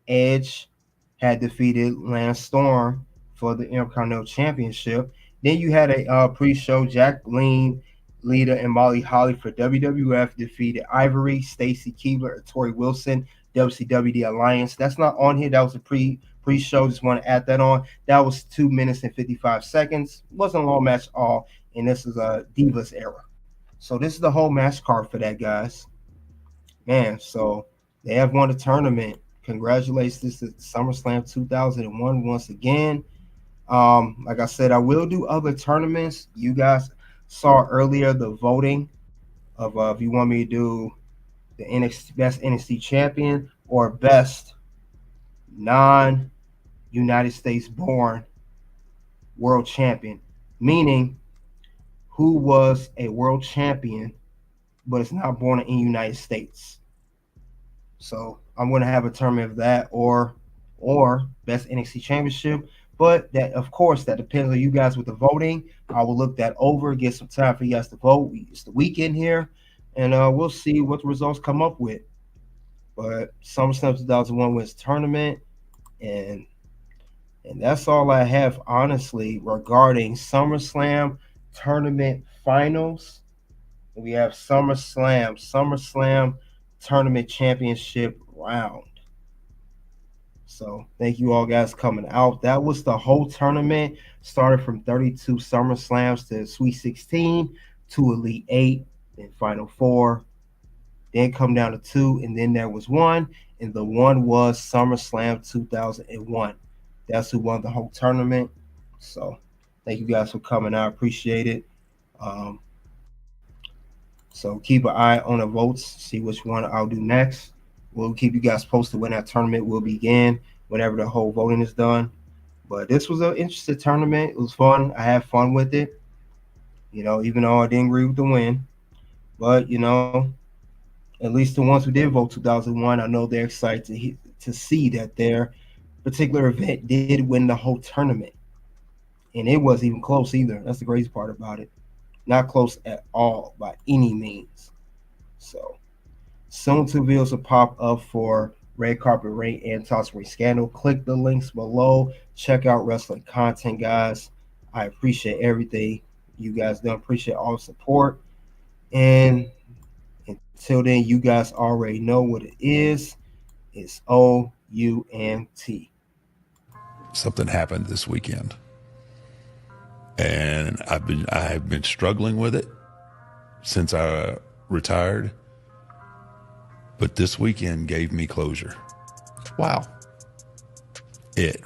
Edge had defeated Lance Storm for the Intercontinental Championship. Then you had a pre-show. Jack Lean, Lita, and Molly Holly for WWF defeated Ivory, Stacy Keibler, and Tori Wilson, WCW Alliance. That's not on here. That was a pre-show. Just want to add that on. That was 2 minutes and 55 seconds. Wasn't a long match at all, and this is a Divas era. So this is the whole match card for that, guys. Man, so they have won the tournament. Congratulations. This is SummerSlam 2001 once again. Like I said, I will do other tournaments. You guys saw earlier the voting of if you want me to do the best NXT champion or best non-United States born world champion, meaning who was a world champion but is not born in the United States. So I'm going to have a tournament of that or best NXT championship. But that, of course, that depends on you guys with the voting. I will look that over, get some time for you guys to vote. It's the weekend here, and we'll see what the results come up with. But SummerSlam 2001 wins tournament, and that's all I have, honestly, regarding SummerSlam Tournament Finals. We have SummerSlam Tournament Championship round. So thank you all guys coming out. That was the whole tournament. Started from 32 SummerSlams to Sweet 16, to Elite 8, then Final 4. Then come down to 2, and then there was 1. And the 1 was SummerSlam 2001. That's who won the whole tournament. So thank you guys for coming out. Appreciate it. So keep an eye on the votes. See which one I'll do next. We'll keep you guys posted when that tournament will begin, whenever the whole voting is done. But this was an interesting tournament. It was fun. I had fun with it. Even though I didn't agree with the win. But, at least the ones who did vote 2001, I know they're excited to see that their particular event did win the whole tournament. And it wasn't even close either. That's the crazy part about it. Not close at all by any means. So soon to videos will pop up for Red Carpet Reign and Toxic Ring Scandal. Click the links below. Check out wrestling content, guys. I appreciate everything you guys do. Appreciate all the support. And until then, you guys already know what it is. It's OUNT. Something happened this weekend, and I have been struggling with it since I retired. But this weekend gave me closure. Wow. It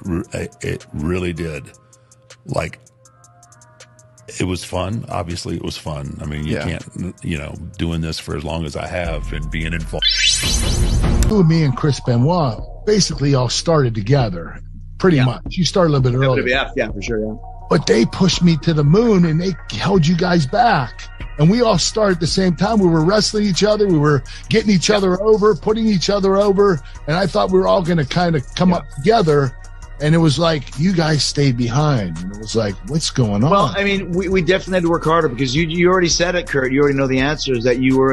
really did. Like, it was fun. Obviously, it was fun. I mean, you can't, doing this for as long as I have and being involved. Me and Chris Benoit basically all started together, pretty much. You started a little bit earlier. Yeah, for sure, yeah. But they pushed me to the moon, and they held you guys back. And we all started at the same time. We were wrestling each other. We were getting each other over, putting each other over. And I thought we were all going to kind of come up together. And it was like, you guys stayed behind. And it was like, what's going on? Well, I mean, we definitely had to work harder because you already said it, Kurt. You already know the answer is that you were